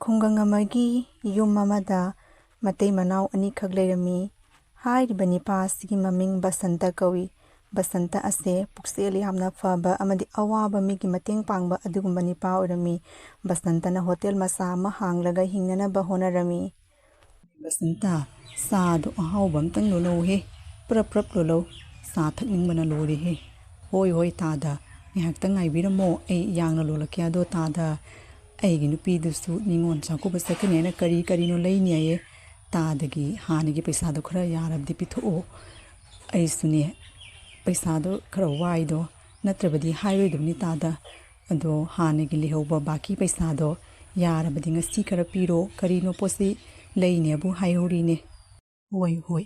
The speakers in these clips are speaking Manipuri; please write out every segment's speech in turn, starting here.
ꯈꯨꯡꯒꯪ ꯑꯃꯒꯤ ꯌꯨꯝ ꯑꯃꯗ ꯃꯇꯩ ꯃꯅꯥꯎ ꯑꯅꯤꯈꯛ ꯂꯩꯔꯝꯃꯤ꯫ ꯍꯥꯏꯔꯤꯕ ꯅꯤꯄꯥ ꯑꯁꯤꯒꯤ ꯃꯃꯤꯡ ꯕꯁꯟꯇ ꯀꯧꯏ꯫ ꯕꯁꯟꯇ ꯑꯁꯦ ꯄꯨꯛꯆꯦꯜ ꯌꯥꯝꯅ ꯐꯕ ꯑꯃꯗꯤ ꯑꯋꯥꯕ ꯃꯤꯒꯤ ꯃꯇꯦꯡ ꯄꯥꯡꯕ ꯑꯗꯨꯒꯨꯝꯕ ꯅꯤꯄꯥ ꯑꯣꯏꯔꯝꯃꯤ꯫ ꯕꯁꯟꯇꯅ ꯍꯣꯇꯦꯜ ꯃꯆꯥ ꯑꯃ ꯍꯥꯡꯂꯒ ꯍꯤꯡꯅꯅꯕ ꯍꯣꯠꯅꯔꯝꯃꯤ꯫ ꯕꯁꯟꯇ, ꯆꯥꯗꯣ ꯑꯍꯥꯎꯕ ꯑꯝꯇꯪ ꯂꯣꯜꯂꯧꯍꯦ, ꯄ꯭ꯔꯞ ꯄ꯭ꯔꯞ ꯂꯣꯜꯂꯧ, ꯆꯥ ꯊꯛꯅꯤꯡꯕꯅ ꯂꯣꯏꯔꯦꯍꯦ꯫ ꯍꯣꯏ ꯍꯣꯏ ꯇꯥꯗ, ꯉꯥꯏꯍꯥꯛꯇꯪ ꯉꯥꯏꯕꯤꯔꯝꯃꯣ, ꯑꯩ ꯌꯥꯡꯅ ꯂꯣꯜꯂꯛꯀꯦ꯫ ꯑꯗꯣ ꯇꯥꯗ, ꯑꯩꯒꯤ ꯅꯨꯄꯤꯗꯨꯁꯨ ꯅꯤꯉꯣꯜ ꯆꯥꯛꯀꯧꯕ ꯆꯠꯀꯅꯤ ꯍꯥꯏꯅ ꯀꯔꯤ ꯀꯔꯤꯅꯣ ꯂꯩꯅꯤ ꯍꯥꯏꯌꯦ꯫ ꯇꯥꯗꯒꯤ ꯍꯥꯟꯅꯒꯤ ꯄꯩꯁꯥꯗꯣ ꯈꯔ ꯌꯥꯔꯕꯗꯤ ꯄꯤꯊꯣꯛꯑꯣ, ꯑꯩꯁꯨꯅꯦ ꯄꯩꯁꯥꯗꯣ ꯈꯔ ꯋꯥꯏꯗꯣ, ꯅꯠꯇ꯭ꯔꯕꯗꯤ ꯍꯥꯏꯔꯣꯏꯗꯕꯅꯤ ꯇꯥꯗ꯫ ꯑꯗꯣ ꯍꯥꯟꯅꯒꯤ ꯂꯩꯍꯧꯕ ꯕꯥꯀꯤ ꯄꯩꯁꯥꯗꯣ ꯌꯥꯔꯕꯗꯤ ꯉꯁꯤ ꯈꯔ ꯄꯤꯔꯣ, ꯀꯔꯤꯅꯣ ꯄꯣꯠꯆꯩ ꯂꯩꯅꯦꯕꯨ ꯍꯥꯏꯍꯧꯔꯤꯅꯦ꯫ ꯍꯣꯏ ꯍꯣꯏ,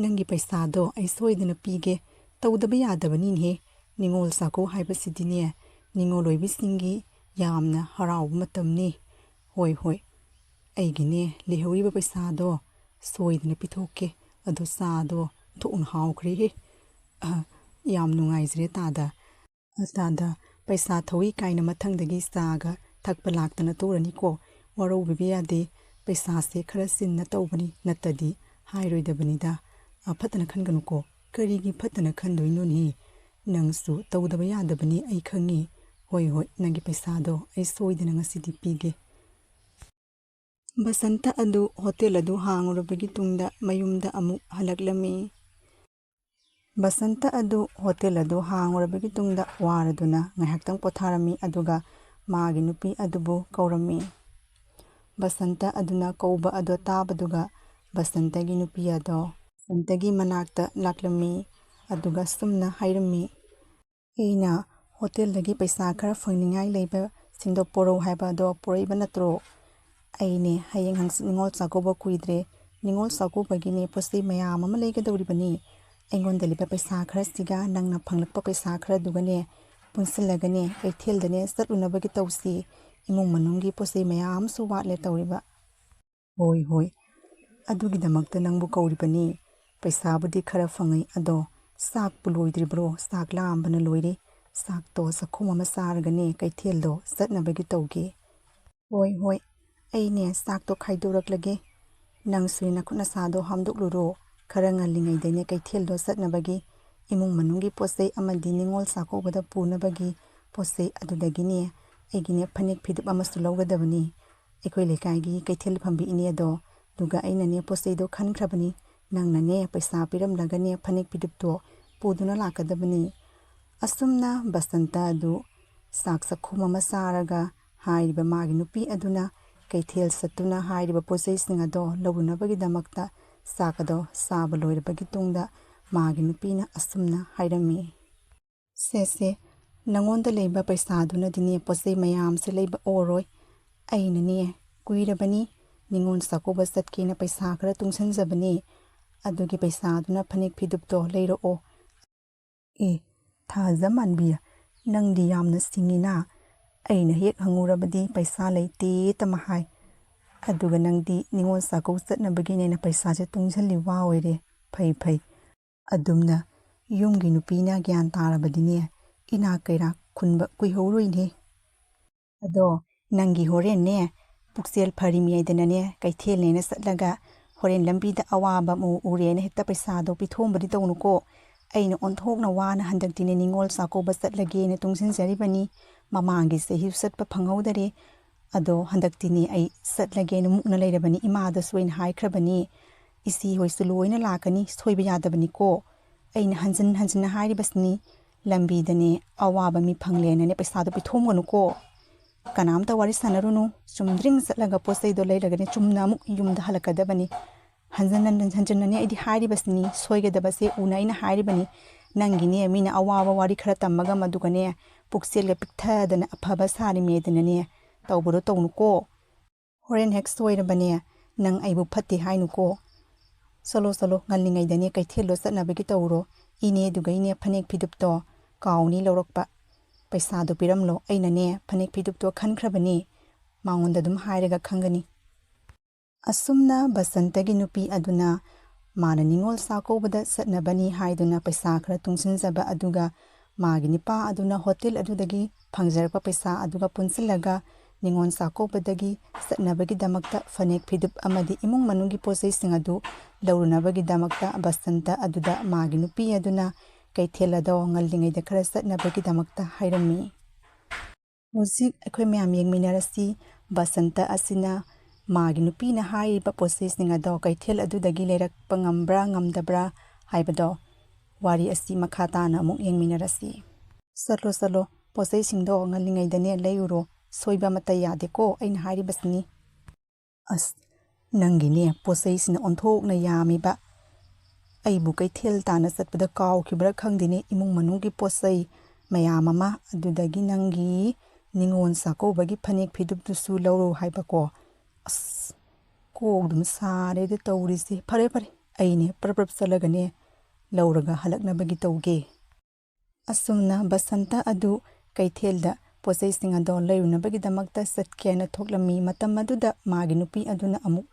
ꯅꯪꯒꯤ ꯄꯩꯁꯥꯗꯣ ꯑꯩ ꯁꯣꯏꯗꯅ ꯄꯤꯒꯦ, ꯇꯧꯗꯕ ꯌꯥꯗꯕꯅꯤꯅꯦꯍꯦ꯫ ꯅꯤꯉꯣꯜ ꯆꯥꯛꯀꯧ ꯍꯥꯏꯕꯁꯤꯗꯤꯅꯦ ꯅꯤꯉꯣꯜ ꯑꯣꯏꯕꯤꯁꯤꯡꯒꯤ ꯌꯥꯝꯅ ꯍꯔꯥꯎꯕ ꯃꯇꯝꯅꯤ꯫ ꯍꯣꯏ ꯍꯣꯏ, ꯑꯩꯒꯤꯅꯦ ꯂꯩꯍꯧꯔꯤꯕ ꯄꯩꯁꯥꯗꯣ ꯁꯣꯏꯗꯅ ꯄꯤꯊꯣꯛꯀꯦ꯫ ꯑꯗꯣ ꯆꯥꯗꯣ ꯊꯣꯛꯅ ꯍꯥꯎꯈ꯭ꯔꯦꯍꯦ꯫ ꯌꯥꯝ ꯅꯨꯡꯉꯥꯏꯖꯔꯦ ꯇꯥꯗ꯫ ꯇꯥꯗ, ꯄꯩꯁꯥ ꯊꯧꯏ ꯀꯥꯏꯅ ꯃꯊꯪꯗꯒꯤ ꯆꯥꯒ ꯊꯛꯄ ꯂꯥꯛꯇꯅ ꯇꯣꯛꯔꯅꯤꯀꯣ, ꯋꯥꯔꯧꯕꯤꯕ ꯌꯥꯗꯦ꯫ ꯄꯩꯁꯥꯁꯦ ꯈꯔ ꯆꯤꯟꯅ ꯇꯧꯕꯅꯤ, ꯅꯠꯇꯗꯤ ꯍꯥꯏꯔꯣꯏꯗꯕꯅꯤꯗ꯫ ꯐꯠꯇꯅ ꯈꯟꯒꯅꯨꯀꯣ꯫ ꯀꯔꯤꯒꯤ ꯐꯠꯇꯅ ꯈꯟꯗꯣꯏꯅꯣꯅꯦ, ꯅꯪꯁꯨ ꯇꯧꯗꯕ ꯌꯥꯗꯕꯅꯤ, ꯑꯩ ꯈꯪꯉꯤ꯫ ꯍꯣꯏ ꯍꯣꯏ, ꯅꯪꯒꯤ ꯄꯩꯁꯥꯗꯣ ꯑꯩ ꯁꯣꯏꯗꯅ ꯉꯁꯤꯗꯤ ꯄꯤꯒꯦ꯫ ꯕꯁꯟꯇ ꯑꯗꯨ ꯍꯣꯇꯦꯜ ꯑꯗꯨ ꯍꯥꯡꯂꯨꯔꯕꯒꯤ ꯇꯨꯡꯗ ꯃꯌꯨꯝꯗ ꯑꯃꯨꯛ ꯍꯜꯂꯛꯂꯝꯃꯤ꯫ ꯕꯁꯟꯇ ꯑꯗꯨ ꯍꯣꯇꯦꯜ ꯑꯗꯨ ꯍꯥꯡꯂꯨꯔꯕꯒꯤ ꯇꯨꯡꯗ ꯋꯥꯔꯗꯨꯅ ꯉꯥꯏꯍꯥꯛꯇꯪ ꯄꯣꯊꯥꯔꯝꯃꯤ, ꯑꯗꯨꯒ ꯃꯥꯒꯤ ꯅꯨꯄꯤ ꯑꯗꯨꯕꯨ ꯀꯧꯔꯝꯃꯤ꯫ ꯕꯁꯟꯇ ꯑꯗꯨꯅ ꯀꯧꯕ ꯑꯗꯣ ꯇꯥꯕꯗꯨꯒ ꯕꯁꯟꯇꯒꯤ ꯅꯨꯄꯤ ꯑꯗꯣ ꯕꯁꯟꯇꯒꯤ ꯃꯅꯥꯛꯇ ꯂꯥꯛꯂꯝꯃꯤ, ꯑꯗꯨꯒ ꯁꯨꯝꯅ ꯍꯥꯏꯔꯝꯃꯤ, ꯑꯩꯅ ꯍꯣꯇꯦꯜꯗꯒꯤ ꯄꯩꯁꯥ ꯈꯔ ꯐꯪꯅꯤꯡꯉꯥꯏ ꯂꯩꯕꯁꯤꯡꯗꯣ ꯄꯣꯔꯧ ꯍꯥꯏꯕ ꯑꯗꯣ ꯄꯣꯔꯛꯏꯕ ꯅꯠꯇ꯭ꯔꯣ? ꯑꯩꯅꯦ ꯍꯌꯦꯡ ꯍꯪꯆꯤꯠ ꯅꯤꯉꯣꯜ ꯆꯥꯛꯀꯧꯕ ꯀꯨꯏꯗ꯭ꯔꯦ, ꯅꯤꯉꯣꯜ ꯆꯥꯛꯀꯧꯕꯒꯤꯅꯦ ꯄꯣꯠꯆꯩ ꯃꯌꯥꯝ ꯑꯃ ꯂꯩꯒꯗꯧꯔꯤꯕꯅꯤ꯫ ꯑꯩꯉꯣꯟꯗ ꯂꯩꯕ ꯄꯩꯁꯥ ꯈꯔꯁꯤꯒ ꯅꯪꯅ ꯐꯪꯂꯛꯄ ꯄꯩꯁꯥ ꯈꯔꯗꯨꯒꯅꯦ ꯄꯨꯟꯁꯤꯜꯂꯒꯅꯦ ꯀꯩꯊꯦꯜꯗꯅꯦ ꯆꯠꯂꯨꯅꯕꯒꯤ ꯇꯧꯁꯤ꯫ ꯏꯃꯨꯡ ꯃꯅꯨꯡꯒꯤ ꯄꯣꯠꯆꯩ ꯃꯌꯥꯝ ꯑꯃꯁꯨ ꯋꯥꯠꯂꯦ ꯇꯧꯔꯤꯕ꯫ ꯍꯣꯏ ꯍꯣꯏ, ꯑꯗꯨꯒꯤꯗꯃꯛꯇ ꯅꯪꯕꯨ ꯀꯧꯔꯤꯕꯅꯤ꯫ ꯄꯩꯁꯥꯕꯨꯗꯤ ꯈꯔ ꯐꯪꯉꯤ, ꯑꯗꯣ ꯆꯥꯛꯄꯨ ꯂꯣꯏꯗ꯭ꯔꯤꯕ꯭ꯔꯣ? ꯆꯥꯛ ꯂꯥꯝꯕꯅ ꯂꯣꯏꯔꯦ꯫ ꯆꯥꯛꯇꯣ ꯆꯥꯛꯈꯨꯝ ꯑꯃ ꯆꯥꯔꯒꯅꯦ ꯀꯩꯊꯦꯜꯗꯣ ꯆꯠꯅꯕꯒꯤ ꯇꯧꯒꯦ꯫ ꯍꯣꯏ ꯍꯣꯏ, ꯑꯩꯅꯦ ꯆꯥꯛꯇꯣ ꯈꯥꯏꯗꯣꯔꯛꯂꯒꯦ, ꯅꯪꯁꯨ ꯅꯈꯨꯠ ꯅꯁꯥꯗꯣ ꯍꯥꯝꯗꯣꯛꯂꯨꯔꯣ, ꯈꯔ ꯉꯜꯂꯤꯉꯩꯗꯅꯦ ꯀꯩꯊꯦꯜꯗꯣ ꯆꯠꯅꯕꯒꯤ ꯏꯃꯨꯡ ꯃꯅꯨꯡꯒꯤ ꯄꯣꯠꯆꯩ ꯑꯃꯗꯤ ꯅꯤꯉꯣꯜ ꯆꯥꯛꯀꯧꯕꯗ ꯄꯨꯅꯕꯒꯤ ꯄꯣꯠꯆꯩ ꯑꯗꯨꯗꯒꯤꯅꯦ ꯑꯩꯒꯤꯅꯦ ꯐꯅꯦꯛ ꯐꯤꯗꯨꯛ ꯑꯃꯁꯨ ꯂꯧꯒꯗꯕꯅꯤ꯫ ꯑꯩꯈꯣꯏ ꯂꯩꯀꯥꯏꯒꯤ ꯀꯩꯊꯦꯜ ꯐꯝꯕꯤ ꯏꯅꯦ ꯑꯗꯣ ꯑꯗꯨꯒ ꯑꯩꯅꯅꯦ ꯄꯣꯠꯆꯩꯗꯣ ꯈꯟꯈ꯭ꯔꯕꯅꯤ꯫ ꯅꯪꯅꯅꯦ ꯄꯩꯁꯥ ꯄꯤꯔꯝꯂꯒꯅꯦ ꯐꯅꯦꯛ ꯐꯤꯗꯨꯛꯇꯣ ꯄꯨꯗꯨꯅ ꯂꯥꯛꯀꯗꯕꯅꯤ꯫ ꯑꯁꯨꯝꯅ ꯕꯁꯟꯇ ꯑꯗꯨ ꯆꯥꯛ ꯆꯥꯛꯈꯨꯝ ꯑꯃ ꯆꯥꯔꯒ ꯍꯥꯏꯔꯤꯕ ꯃꯥꯒꯤ ꯅꯨꯄꯤ ꯑꯗꯨꯅ ꯀꯩꯊꯦꯜ ꯆꯠꯇꯨꯅ ꯍꯥꯏꯔꯤꯕ ꯄꯣꯠꯆꯩꯁꯤꯡ ꯑꯗꯣ ꯂꯧꯔꯨꯅꯕꯒꯤꯗꯃꯛꯇ ꯆꯥꯛ ꯑꯗꯣ ꯆꯥꯕ ꯂꯣꯏꯔꯕꯒꯤ ꯇꯨꯡꯗ ꯃꯥꯒꯤ ꯅꯨꯄꯤꯅ ꯑꯁꯨꯝꯅ ꯍꯥꯏꯔꯝꯃꯤ, ꯁꯦ ꯅꯉꯣꯟꯗ ꯂꯩꯕ ꯄꯩꯁꯥꯗꯨꯅꯗꯤꯅꯦ ꯄꯣꯠꯆꯩ ꯃꯌꯥꯝꯁꯦ ꯂꯩꯕ ꯑꯣꯔꯣꯏ꯫ ꯑꯩꯅꯅꯦ ꯀꯨꯏꯔꯕꯅꯤ ꯅꯤꯉꯣꯜ ꯆꯥꯛꯀꯧꯕ ꯆꯠꯀꯦꯅ ꯄꯩꯁꯥ ꯈꯔ ꯇꯨꯡꯁꯤꯟꯖꯕꯅꯤ, ꯑꯗꯨꯒꯤ ꯄꯩꯁꯥꯗꯨꯅ ꯐꯅꯦꯛ ꯐꯤꯗꯨꯛꯇꯣ ꯂꯩꯔꯛꯑꯣ꯫ ꯊꯥꯖ ꯃꯥꯟꯕꯤ, ꯅꯪꯗꯤ ꯌꯥꯝꯅ ꯁꯤꯡꯉꯤꯅ꯫ ꯑꯩꯅ ꯍꯦꯛ ꯍꯪꯉꯨꯔꯕꯗꯤ ꯄꯩꯁꯥ ꯂꯩꯇꯦꯇꯃ ꯍꯥꯏ, ꯑꯗꯨꯒ ꯅꯪꯗꯤ ꯅꯤꯉꯣꯜ ꯆꯥꯛꯀꯧ ꯆꯠꯅꯕꯒꯤꯅꯦꯅ ꯄꯩꯁꯥꯁꯦ ꯇꯨꯡꯁꯤꯜꯂꯤ, ꯋꯥ ꯑꯣꯏꯔꯦ꯫ ꯐꯩ, ꯑꯗꯨꯝꯅ ꯌꯨꯝꯒꯤ ꯅꯨꯄꯤꯅ ꯒ꯭ꯌꯥꯟ ꯇꯥꯔꯕꯗꯤꯅꯦ ꯏꯅꯥꯛ ꯀꯩꯔꯥꯛ ꯈꯨꯟꯕ ꯀꯨꯏꯍꯧꯔꯣꯏꯅꯦ꯫ ꯑꯗꯣ ꯅꯪꯒꯤ ꯍꯣꯔꯦꯟꯅꯦ ꯄꯨꯛꯆꯦꯜ ꯐꯔꯤꯉꯩꯗꯅꯅꯦ ꯀꯩꯊꯦꯜꯅꯦꯅ ꯆꯠꯂꯒ ꯍꯣꯔꯦꯟ ꯂꯝꯕꯤꯗ ꯑꯋꯥꯕ ꯑꯃ ꯎꯔꯦꯅ ꯍꯦꯛꯇ ꯄꯩꯁꯥꯗꯣ ꯄꯤꯊꯣꯛꯑꯝꯕꯗꯤ ꯇꯧꯅꯨꯀꯣ꯫ ꯑꯩꯅ ꯑꯣꯟꯊꯣꯛꯅ ꯋꯥꯅ ꯍꯟꯗꯛꯇꯤꯅꯦ ꯅꯤꯉꯣꯜ ꯆꯥꯛꯀꯧꯕ ꯆꯠꯂꯒꯦꯅ ꯇꯨꯡꯁꯤꯟꯖꯔꯤꯕꯅꯤ꯫ ꯃꯃꯥꯡꯒꯤ ꯆꯍꯤꯁꯨ ꯆꯠꯄ ꯐꯪꯍꯧꯗꯔꯦ, ꯑꯗꯣ ꯍꯟꯗꯛꯇꯤꯅꯦ ꯑꯩ ꯆꯠꯂꯒꯦꯅ ꯃꯨꯛꯅ ꯂꯩꯔꯕꯅꯤ꯫ ꯏꯃꯥꯗꯁꯨ ꯑꯩꯅ ꯍꯥꯏꯈ꯭ꯔꯕꯅꯤ, ꯏꯆꯦ ꯍꯣꯏꯁꯨ ꯂꯣꯏꯅ ꯂꯥꯛꯀꯅꯤ, ꯁꯣꯏꯕ ꯌꯥꯗꯕꯅꯤꯀꯣ꯫ ꯑꯩꯅ ꯍꯟꯖꯤꯟ ꯍꯟꯖꯤꯟꯅ ꯍꯥꯏꯔꯤꯕꯁꯤꯅꯤ, ꯂꯝꯕꯤꯗꯅꯦ ꯑꯋꯥꯕ ꯃꯤ ꯐꯪꯂꯦꯅꯅꯦ ꯄꯩꯁꯥꯗꯣ ꯄꯤꯊꯣꯛꯑꯝꯒꯅꯨꯀꯣ꯫ ꯀꯅꯥꯝꯇ ꯋꯥꯔꯤ ꯁꯥꯟꯅꯔꯨꯅꯨ, ꯆꯨꯝꯗ꯭ꯔꯤꯡ ꯆꯠꯂꯒ ꯄꯣꯠꯆꯩꯗꯣ ꯂꯩꯔꯒꯅꯦ ꯆꯨꯝꯅ ꯑꯃꯨꯛ ꯌꯨꯝꯗ ꯍꯜꯂꯛꯀꯗꯕꯅꯤ꯫ ꯍꯟꯖꯤꯟꯅꯅꯦ ꯑꯩꯗꯤ ꯍꯥꯏꯔꯤꯕꯁꯤꯅꯤ, ꯁꯣꯏꯒꯗꯕꯁꯦ ꯎꯅ ꯑꯩꯅ ꯍꯥꯏꯔꯤꯕꯅꯤ꯫ ꯅꯪꯒꯤꯅꯦ ꯃꯤꯅ ꯑꯋꯥꯕ ꯋꯥꯔꯤ ꯈꯔ ꯇꯝꯃꯒ ꯃꯗꯨꯒꯅꯦ ꯄꯨꯛꯆꯦꯜꯒ ꯄꯤꯛꯊꯗꯅ ꯑꯐꯕ ꯁꯥꯔꯤꯃꯦꯗꯅꯅꯦ ꯇꯧꯕꯗꯣ ꯇꯧꯅꯨꯀꯣ꯫ ꯍꯣꯔꯦꯟ ꯍꯦꯛ ꯁꯣꯏꯔꯕꯅꯦ ꯅꯪ ꯑꯩꯕꯨ ꯐꯠꯇꯦ ꯍꯥꯏꯅꯨꯀꯣ꯫ ꯆꯠꯂꯣ ꯉꯜꯂꯤꯉꯩꯗꯅꯦ ꯀꯩꯊꯦꯜꯗꯣ ꯆꯠꯅꯕꯒꯤ ꯇꯧꯔꯣ꯫ ꯏꯅꯦꯗꯨꯒꯩꯅꯦ ꯐꯅꯦꯛ ꯐꯤꯗꯨꯛꯇꯣ ꯀꯥꯎꯅꯤ ꯂꯧꯔꯛꯄ, ꯄꯩꯁꯥꯗꯣ ꯄꯤꯔꯝꯂꯣ꯫ ꯑꯩꯅꯅꯦ ꯐꯅꯦꯛ ꯐꯤꯗꯨꯛꯇꯣ ꯈꯟꯈ꯭ꯔꯕꯅꯤ, ꯃꯉꯣꯟꯗ ꯑꯗꯨꯝ ꯍꯥꯏꯔꯒ ꯈꯪꯒꯅꯤ꯫ ꯑꯁꯨꯝꯅ ꯕꯁꯟꯇꯒꯤ ꯅꯨꯄꯤ ꯑꯗꯨꯅ ꯃꯥꯅ ꯅꯤꯉꯣꯜ ꯆꯥꯛꯀꯧꯕꯗ ꯆꯠꯅꯕꯅꯤ ꯍꯥꯏꯗꯨꯅ ꯄꯩꯁꯥ ꯈꯔ ꯇꯨꯡꯁꯤꯟꯖꯕ ꯑꯗꯨꯒ ꯃꯥꯒꯤ ꯅꯤꯄꯥ ꯑꯗꯨꯅ ꯍꯣꯇꯦꯜ ꯑꯗꯨꯗꯒꯤ ꯐꯪꯖꯔꯛꯄ ꯄꯩꯁꯥ ꯑꯗꯨꯒ ꯄꯨꯟꯁꯤꯜꯂꯒ Ningol Chakaubaꯗꯒꯤ ꯆꯠꯅꯕꯒꯤꯗꯃꯛꯇ ꯐꯅꯦꯛ ꯐꯤꯗꯨꯞ ꯑꯃꯗꯤ ꯏꯃꯨꯡ ꯃꯅꯨꯡꯒꯤ ꯄꯣꯠꯆꯩꯁꯤꯡ ꯑꯗꯨ ꯂꯧꯔꯨꯅꯕꯒꯤꯗꯃꯛꯇ ꯕꯁꯟꯇ ꯑꯗꯨꯗ ꯃꯥꯒꯤ ꯅꯨꯄꯤ ꯑꯗꯨꯅ ꯀꯩꯊꯦꯜ ꯑꯗꯣ ꯉꯜꯂꯤꯉꯩꯗ ꯈꯔ ꯆꯠꯅꯕꯒꯤꯗꯃꯛꯇ ꯍꯥꯏꯔꯝꯃꯤ꯫ ꯍꯧꯖꯤꯛ ꯑꯩꯈꯣꯏ ꯃꯌꯥꯝ ꯌꯦꯡꯃꯤꯟꯅꯔꯁꯤ ꯕꯁꯟꯇ ꯑꯁꯤꯅ ꯃꯥꯒꯤ ꯅꯨꯄꯤꯅ ꯍꯥꯏꯔꯤꯕ ꯄꯣꯠꯆꯩꯁꯤꯡ ꯑꯗꯣ ꯀꯩꯊꯦꯜ ꯑꯗꯨꯗꯒꯤ ꯂꯩꯔꯛꯄ ꯉꯝꯕ꯭ꯔꯥ ꯉꯝꯗꯕ꯭ꯔꯥ ꯍꯥꯏꯕꯗꯣ ꯋꯥꯔꯤ ꯑꯁꯤ ꯃꯈꯥ ꯇꯥꯅ ꯑꯃꯨꯛ ꯌꯦꯡꯃꯤꯟꯅꯔꯁꯤ꯫ ꯆꯠꯂꯣ ꯆꯠꯂꯣ ꯄꯣꯠꯆꯩꯁꯤꯡꯗꯣ ꯉꯜꯂꯤꯉꯩꯗꯅꯦ ꯂꯩꯔꯨꯔꯣ, ꯁꯣꯏꯕ ꯑꯃꯠꯇ ꯌꯥꯗꯦꯀꯣ ꯑꯩꯅ ꯍꯥꯏꯔꯤꯕꯁꯤꯅꯤ꯫ ꯑꯁ ꯅꯪꯒꯤꯅꯦ ꯄꯣꯠꯆꯩꯁꯤꯅ ꯑꯣꯟꯊꯣꯛꯅ ꯌꯥꯝꯃꯤꯕ, ꯑꯩꯕꯨ ꯀꯩꯊꯦꯜ ꯇꯥꯅ ꯆꯠꯄꯗ ꯀꯥꯎꯈꯤꯕ꯭ꯔꯥ ꯈꯪꯗꯦꯅꯦ ꯏꯃꯨꯡ ꯃꯅꯨꯡꯒꯤ ꯄꯣꯠꯆꯩ ꯃꯌꯥꯝ ꯑꯃ, ꯑꯗꯨꯗꯒꯤ ꯅꯪꯒꯤ ꯅꯤꯉꯣꯜ ꯆꯥꯛꯀꯧꯕꯒꯤ ꯐꯅꯦꯛ ꯐꯤꯗꯨꯞꯇꯨꯁꯨ ꯂꯧꯔꯣ ꯍꯥꯏꯕꯀꯣ꯫ ꯑꯁ ꯀꯣꯛꯗꯨꯝ ꯁꯥꯔꯦꯗ ꯇꯧꯔꯤꯁꯦ꯫ ꯐꯔꯦ ꯐꯔꯦ ꯑꯩꯅꯦ ꯄ꯭ꯔꯞ ꯆꯠꯂꯒꯅꯦ ꯂꯧꯔꯒ ꯍꯜꯂꯛꯅꯕꯒꯤ ꯇꯧꯒꯦ꯫ ꯑꯁꯨꯝꯅ ꯕꯁꯟꯇ ꯑꯗꯨ ꯀꯩꯊꯦꯜꯗ ꯄꯣꯠꯆꯩꯁꯤꯡ ꯑꯗꯣ ꯂꯩꯔꯨꯅꯕꯒꯤꯗꯃꯛꯇ ꯆꯠꯀꯦꯅ ꯊꯣꯛꯂꯝꯃꯤ꯫ ꯃꯇꯝ ꯑꯗꯨꯗ ꯃꯥꯒꯤ ꯅꯨꯄꯤ ꯑꯗꯨꯅ ꯑꯃꯨꯛ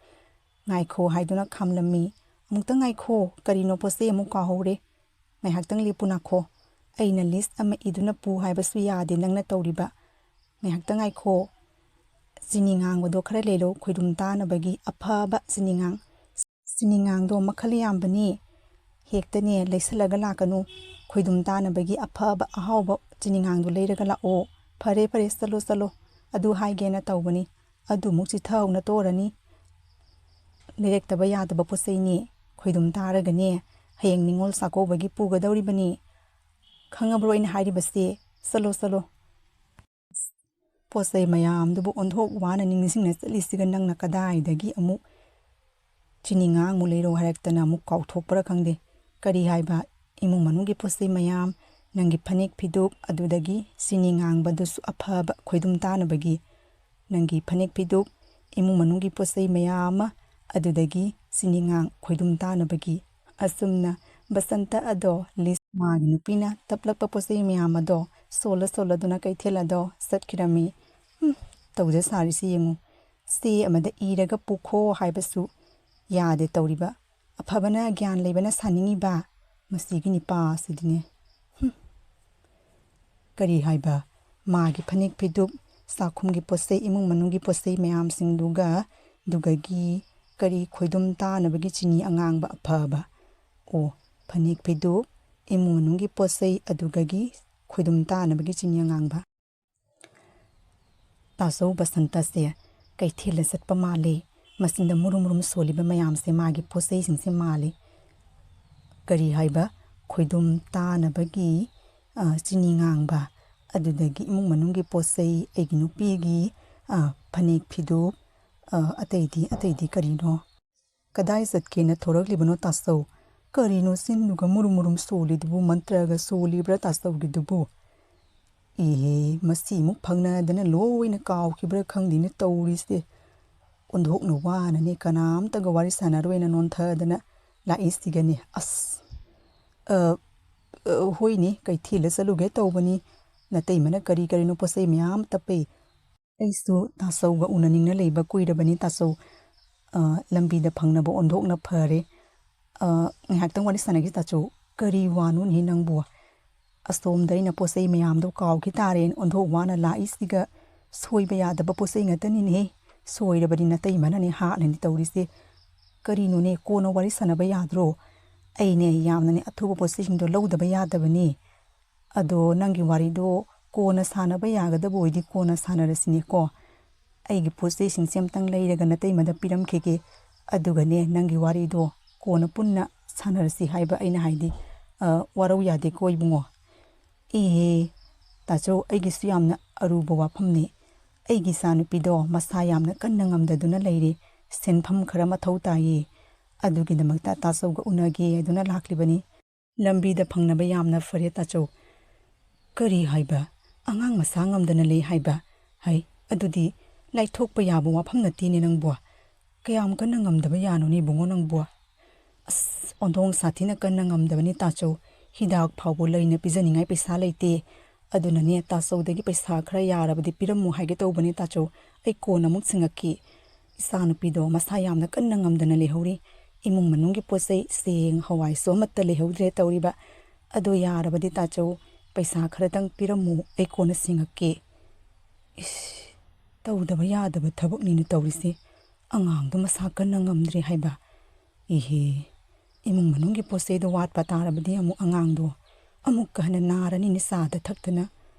ꯉꯥꯏꯈꯣ ꯍꯥꯏꯗꯨꯅ ꯈꯥꯝꯂꯝꯃꯤ꯫ ꯑꯃꯨꯛꯇꯪ ꯉꯥꯏꯈꯣ, ꯀꯔꯤꯅꯣ ꯄꯣꯠꯆꯩ ꯑꯃꯨꯛ ꯀꯥꯎꯍꯧꯔꯦ, ꯉꯥꯏꯍꯥꯛꯇꯪ ꯂꯦꯞꯄꯨ ꯅꯥꯈꯣ, ꯑꯩꯅ ꯂꯤꯁ ꯑꯃ ꯏꯗꯨꯅ ꯄꯨ ꯍꯥꯏꯕꯁꯨ ꯌꯥꯗꯦ ꯅꯪꯅ ꯇꯧꯔꯤꯕ, ꯉꯥꯏꯍꯥꯛꯇꯪ ꯉꯥꯏꯈꯣ, ꯆꯤꯅꯤ ꯉꯥꯡꯕꯗꯣ ꯈꯔ ꯂꯩꯔꯣ ꯈꯣꯏꯔꯨꯝ ꯇꯥꯅꯕꯒꯤ, ꯑꯐꯕ ꯆꯤꯅꯤꯉꯥꯡꯗꯣ ꯃꯈꯜ ꯌꯥꯝꯕꯅꯤ, ꯍꯦꯛꯇꯅꯦ ꯂꯩꯁꯜꯂꯒ ꯂꯥꯛꯀꯅꯨ, ꯈꯣꯏꯗꯨꯝ ꯇꯥꯅꯕꯒꯤ ꯑꯐꯕ ꯑꯍꯥꯎꯕ ꯆꯤꯅꯤꯉꯥꯡꯗꯣ ꯂꯩꯔꯒ ꯂꯥꯛꯑꯣ꯫ ꯐꯔꯦ ꯐꯔꯦ ꯆꯠꯂꯣ ꯆꯠꯂꯣ, ꯑꯗꯨ ꯍꯥꯏꯒꯦꯅ ꯇꯧꯕꯅꯤ, ꯑꯗꯨꯃꯨꯛ ꯆꯤꯊꯍꯧꯅ ꯇꯣꯔꯅꯤ, ꯂꯩꯔꯛꯇꯕ ꯌꯥꯗꯕ ꯄꯣꯠꯆꯩꯅꯤ, ꯈꯣꯏꯗꯨꯝ ꯇꯥꯔꯒꯅꯦ ꯍꯌꯦꯡ ꯅꯤꯉꯣꯜ ꯆꯥꯛꯀꯧꯕꯒꯤ ꯄꯨꯒꯗꯧꯔꯤꯕꯅꯤ, ꯈꯪꯉꯕ꯭ꯔꯣ ꯑꯩꯅ ꯍꯥꯏꯔꯤꯕꯁꯦ? ꯆꯠꯂꯣ ꯆꯠꯂꯣ꯫ ꯄꯣꯠꯆꯩ ꯃꯌꯥꯝꯗꯨꯕꯨ ꯑꯣꯟꯊꯣꯛ ꯋꯥꯅ ꯅꯤꯡꯁꯤꯡꯅ ꯆꯠꯂꯤꯁꯤꯒ ꯅꯪꯅ ꯀꯗꯥꯏꯗꯒꯤ ꯑꯃꯨꯛ ꯆꯤꯅꯤꯉꯥꯡꯃꯨꯛ ꯂꯩꯔꯣ ꯍꯥꯏꯔꯛꯇꯅ ꯑꯃꯨꯛ ꯀꯥꯎꯊꯣꯛꯄ꯭ꯔꯥ ꯈꯪꯗꯦ꯫ ꯀꯔꯤ ꯍꯥꯏꯕ? ꯏꯃꯨꯡ ꯃꯅꯨꯡꯒꯤ ꯄꯣꯠꯆꯩ ꯃꯌꯥꯝ, ꯅꯪꯒꯤ ꯐꯅꯦꯛ ꯐꯤꯗꯨꯞ, ꯑꯗꯨꯗꯒꯤ ꯆꯤꯅꯤ ꯉꯥꯡꯕꯗꯨꯁꯨ ꯑꯐꯕ ꯈꯣꯏꯗꯨꯝ ꯇꯥꯅꯕꯒꯤ, ꯅꯪꯒꯤ ꯐꯅꯦꯛ ꯐꯤꯗꯨꯞ, ꯏꯃꯨꯡ ꯃꯅꯨꯡꯒꯤ ꯄꯣꯠꯆꯩ ꯃꯌꯥꯝ ꯑꯃ, ꯑꯗꯨꯗꯒꯤ ꯆꯤꯅꯤꯉꯥꯡ ꯈꯣꯏꯗꯨꯝ ꯇꯥꯅꯕꯒꯤ꯫ ꯑꯁꯨꯝꯅ ꯕꯁꯟꯇ ꯑꯗꯣ ꯂꯤꯁ ꯃꯥꯒꯤ ꯅꯨꯄꯤꯅ ꯇꯞꯂꯛꯄ ꯄꯣꯠꯆꯩ ꯃꯌꯥꯝ ꯑꯗꯣ ꯁꯣꯜꯂꯗꯨꯅ ꯀꯩꯊꯦꯜ ꯑꯗꯣ ꯆꯠꯈꯤꯔꯝꯃꯤ꯫ ꯇꯧꯖ ꯁꯥꯔꯤꯁꯤ ꯌꯦꯡꯉꯨ, ꯆꯦ ꯑꯃꯗ ꯏꯔꯒ ꯄꯨꯈꯣ ꯍꯥꯏꯕꯁꯨ ꯌꯥꯗꯦ ꯇꯧꯔꯤꯕ, ꯑꯐꯕꯅ ꯒ꯭ꯌꯥꯟ ꯂꯩꯕꯅ ꯁꯥꯅꯤꯡꯉꯤꯕ, ꯃꯁꯤꯒꯤ ꯅꯤꯄꯥꯁꯤꯗꯤꯅꯦ꯫ ꯀꯔꯤ ꯍꯥꯏꯕ? ꯃꯥꯒꯤ ꯐꯅꯦꯛ ꯐꯤꯗꯨꯞ, ꯆꯥꯛꯈꯨꯝꯒꯤ ꯄꯣꯠꯆꯩ, ꯏꯃꯨꯡ ꯃꯅꯨꯡꯒꯤ ꯄꯣꯠꯆꯩ ꯃꯌꯥꯝꯁꯤꯡꯗꯨꯒ ꯑꯗꯨꯒꯒꯤ ꯀꯔꯤ ꯈꯣꯏꯗꯨꯝ ꯇꯥꯅꯕꯒꯤ ꯆꯤꯅꯤ ꯑꯉꯥꯡꯕ ꯑꯐꯕ, ꯑꯣ ꯐꯅꯦꯛ ꯐꯤꯗꯨꯞ, ꯏꯃꯨꯡ ꯃꯅꯨꯡꯒꯤ ꯄꯣꯠꯆꯩ, ꯑꯗꯨꯒꯒꯤ ꯈꯣꯏꯗꯨꯝ ꯇꯥꯅꯕꯒꯤ ꯆꯤꯅꯤ ꯑꯉꯥꯡꯕ꯫ ꯇꯥꯆꯧ ꯕꯁꯟꯇꯁꯦ ꯀꯩꯊꯦꯜꯗ ꯆꯠꯄ ꯃꯥꯜꯂꯤ, ꯃꯆꯤꯟꯗ ꯃꯨꯔꯨꯝ ꯃꯨꯔꯨꯝ ꯁꯣꯜꯂꯤꯕ ꯃꯌꯥꯝꯁꯦ ꯃꯥꯒꯤ ꯄꯣꯠꯆꯩꯁꯤꯡꯁꯦ ꯃꯥꯜꯂꯤ꯫ ꯀꯔꯤ ꯍꯥꯏꯕ? ꯈꯣꯏꯗꯨꯝ ꯇꯥꯅꯕꯒꯤ ꯆꯤꯅꯤ ꯉꯥꯡꯕ, ꯑꯗꯨꯗꯒꯤ ꯏꯃꯨꯡ ꯃꯅꯨꯡꯒꯤ ꯄꯣꯠꯆꯩ, ꯑꯩꯒꯤ ꯅꯨꯄꯤꯒꯤ ꯐꯅꯦꯛ ꯐꯤꯗꯨꯞ, ꯑꯇꯩꯗꯤ ꯀꯔꯤꯅꯣ? ꯀꯗꯥꯏ ꯆꯠꯀꯦꯅ ꯊꯣꯔꯛꯂꯤꯕꯅꯣ ꯇꯥꯆꯧ? ꯀꯔꯤꯅꯣ ꯆꯤꯟꯗꯨꯒ ꯃꯨꯔꯨꯝ ꯃꯨꯔꯨꯝ ꯁꯣꯜꯂꯤꯗꯨꯕꯨ, ꯃꯟꯇ꯭ꯔꯒ ꯁꯣꯜꯂꯤꯕ꯭ꯔꯥ ꯇꯥꯆꯧꯒꯤꯗꯨꯕꯨ? ꯏꯍꯦ ꯃꯁꯤꯃꯨꯛ ꯐꯪꯅꯗꯅ ꯂꯣꯏꯅ ꯀꯥꯎꯈꯤꯕ꯭ꯔꯥ ꯈꯪꯗꯦꯅꯦ ꯇꯧꯔꯤꯁꯦ꯫ ꯑꯣꯟꯊꯣꯛꯅ ꯋꯥꯅꯅꯦ ꯀꯅꯥꯝꯇꯒ ꯋꯥꯔꯤ ꯁꯥꯟꯅꯔꯣꯏꯅ ꯅꯣꯟꯊꯗꯅ ꯂꯥꯛꯏꯁꯤꯒꯅꯦ꯫ ꯑꯁ ꯍꯣꯏꯅꯦ ꯀꯩꯊꯦꯜꯗ ꯆꯠꯂꯨꯒꯦ ꯇꯧꯕꯅꯤ, ꯅꯇꯩꯃꯅ ꯀꯔꯤ ꯀꯔꯤꯅꯣ ꯄꯣꯠꯆꯩ ꯃꯌꯥꯝ ꯇꯞꯄꯤ, ꯑꯩꯁꯨ ꯇꯥꯆꯧꯒ ꯎꯅꯅꯤꯡꯅ ꯂꯩꯕ ꯀꯨꯏꯔꯕꯅꯤ ꯇꯥꯆꯧ, ꯂꯝꯕꯤꯗ ꯐꯪꯅꯕ ꯑꯣꯟꯊꯣꯛꯅ ꯐꯔꯦ, ꯉꯥꯏꯍꯥꯛꯇꯪ ꯋꯥꯔꯤ ꯁꯥꯟꯅꯒꯦ ꯇꯥꯆꯧ꯫ ꯀꯔꯤ ꯋꯥꯅꯣꯅꯦ ꯅꯪꯕꯨ? ꯑꯁꯣꯝꯗ ꯑꯩꯅ ꯄꯣꯠꯆꯩ ꯃꯌꯥꯝꯗꯣ ꯀꯥꯎꯈꯤ ꯇꯥꯔꯦꯅ ꯑꯣꯟꯊꯣꯛ ꯋꯥꯅ ꯂꯥꯛꯏꯁꯤꯒ, ꯁꯣꯏꯕ ꯌꯥꯗꯕ ꯄꯣꯠꯆꯩ ꯉꯥꯛꯇꯅꯤꯅꯦꯍꯦ, ꯁꯣꯏꯔꯕꯗꯤ ꯅꯇꯩꯃꯅꯅꯦ ꯍꯥꯠꯂꯅꯤ ꯇꯧꯔꯤꯁꯦ꯫ ꯀꯔꯤꯅꯣꯅꯦ ꯀꯣꯟꯅ ꯋꯥꯔꯤ ꯁꯥꯟꯅꯕ ꯌꯥꯗ꯭ꯔో? ꯑꯩꯅꯦ ꯌꯥꯝꯅꯅꯦ ꯑꯊꯨꯕ ꯄꯣꯠꯆꯩꯁꯤꯡꯗꯣ ꯂꯧꯗꯕ ꯌꯥꯗꯕꯅꯤ, ꯑꯗꯣ ꯅꯪꯒꯤ ꯋꯥꯔꯤꯗꯣ ꯀꯣꯟꯅ ꯁꯥꯟꯅꯕ ꯌꯥꯒꯗꯕ ꯑꯣꯏꯗꯤ ꯀꯣꯟꯅ ꯁꯥꯟꯅꯔꯁꯤꯅꯦꯀꯣ꯫ ꯑꯩꯒꯤ ꯄꯣꯠꯆꯩꯁꯤꯡꯁꯦ ꯑꯝꯇꯪ ꯂꯩꯔꯒ ꯅꯇꯩꯃꯗ ꯄꯤꯔꯝꯈꯤꯒꯦ, ꯑꯗꯨꯒꯅꯦ ꯅꯪꯒꯤ ꯋꯥꯔꯤꯗꯣ ꯀꯣꯟꯅ ꯄꯨꯟꯅ ꯁꯥꯟꯅꯔꯁꯤ ꯍꯥꯏꯕ ꯑꯩꯅ ꯍꯥꯏꯗꯤ, ꯋꯥꯔꯧ ꯌꯥꯗꯦꯀꯣ ꯏꯕꯨꯡꯉꯣ꯫ ꯏꯍꯦ ꯇꯥꯆꯧ ꯑꯩꯒꯤꯁꯨ ꯌꯥꯝꯅ ꯑꯔꯨꯕ ꯋꯥꯐꯝꯅꯤ, ꯑꯩꯒꯤ ꯏꯆꯥꯅꯨꯄꯤꯗꯣ ꯃꯁꯥ ꯌꯥꯝꯅ ꯀꯟꯅ ꯉꯝꯗꯗꯨꯅ ꯂꯩꯔꯦ, ꯁꯦꯟꯐꯝ ꯈꯔ ꯃꯊꯧ ꯇꯥꯏꯌꯦ, ꯑꯗꯨꯒꯤꯗꯃꯛꯇ ꯇꯥꯆꯧꯒ ꯎꯅꯒꯦ ꯑꯗꯨꯅ ꯂꯥꯛꯂꯤꯕꯅꯤ꯫ ꯂꯝꯕꯤꯗ ꯐꯪꯅꯕ ꯌꯥꯝꯅ ꯐꯔꯦ ꯇꯥꯆꯧ꯫ ꯀꯔꯤ ꯍꯥꯏꯕ? ꯑꯉꯥꯡ ꯃꯁꯥ ꯉꯝꯗꯅ ꯂꯩ ꯍꯥꯏꯕ? ꯍꯩ ꯑꯗꯨꯗꯤ ꯂꯥꯏꯊꯣꯛꯄ ꯌꯥꯕ ꯋꯥꯐꯝ ꯅꯠꯇꯦꯅꯦ ꯅꯪꯕꯨ, ꯀꯌꯥꯝ ꯀꯟꯅ ꯉꯝꯗꯕ ꯌꯥꯅꯣꯅꯦ ꯏꯕꯨꯡꯉꯣ ꯅꯪꯕꯨ? ꯑꯁ ꯑꯣꯟꯊꯣꯡ ꯁꯥꯊꯤꯅ ꯀꯟꯅ ꯉꯝꯗꯕꯅꯤ ꯇꯥꯆꯧ, ꯍꯤꯗꯥꯛ ꯐꯥꯎꯕ ꯂꯩꯅ ꯄꯤꯖꯅꯤꯡꯉꯥꯏ ꯄꯩꯁా ꯂꯩꯇꯦ, ꯑꯗꯨꯅꯅꯦ ꯇꯥꯆꯧꯗꯒꯤ ꯄꯩꯁా ꯈꯔ ꯌꯥꯔꯕꯗꯤ ꯄꯤꯔꯝꯃꯨ ꯍꯥꯏꯒꯦ ꯇꯧꯕꯅꯤ ꯇꯥꯆꯧ, ꯑꯩ ꯀꯣꯟꯅ ꯑꯃꯨꯛ ꯁꯤꯡꯉꯛꯈꯤ꯫ ꯏꯆꯥꯅꯨꯄꯤꯗꯣ ꯃꯁꯥ ꯌꯥꯝꯅ ꯀꯟꯅ ꯉꯝꯗꯅ ꯂꯩꯍꯧꯔꯤ, ꯏꯃꯨꯡ ꯃꯅꯨꯡꯒꯤ ꯄꯣꯠꯆꯩ ꯆꯦꯡ ꯍꯋꯥꯏꯁꯨ ꯑꯃꯠꯇ ꯂꯩꯍꯧꯗ꯭ꯔꯦ ꯇꯧꯔꯤꯕ, ꯑꯗꯣ ꯌꯥꯔꯕꯗꯤ ꯇꯥꯆꯧ ꯄꯩꯁꯥ ꯈꯔꯇꯪ ꯄꯤꯔꯝꯃꯨ, ꯑꯩ ꯀꯣꯟꯅ ꯁꯤꯡꯉꯛꯀꯦ꯫ ꯇꯧꯗꯕ ꯌꯥꯗꯕ ꯊꯕꯛꯅꯤꯅ ꯇꯧꯔꯤꯁꯦ ꯑꯉꯥꯡꯗꯣ ꯃꯁꯥ ꯀꯟꯅ ꯉꯝꯗ꯭ꯔꯦ ꯍꯥꯏꯕ ꯏꯍꯦ ꯏꯃꯨꯡ ꯃꯅꯨꯡꯒꯤ ꯄꯣꯠ ꯆꯩꯗꯣ ꯋꯥꯠꯄ ꯇꯥꯔꯕꯗꯤ ꯑꯃꯨꯛ ꯑꯉꯥꯡꯗꯣ ꯑꯃꯨꯛꯀ ꯍꯟꯅ ꯅꯥꯔꯅꯤꯅ ꯆꯥꯗ ꯊꯛꯇꯅ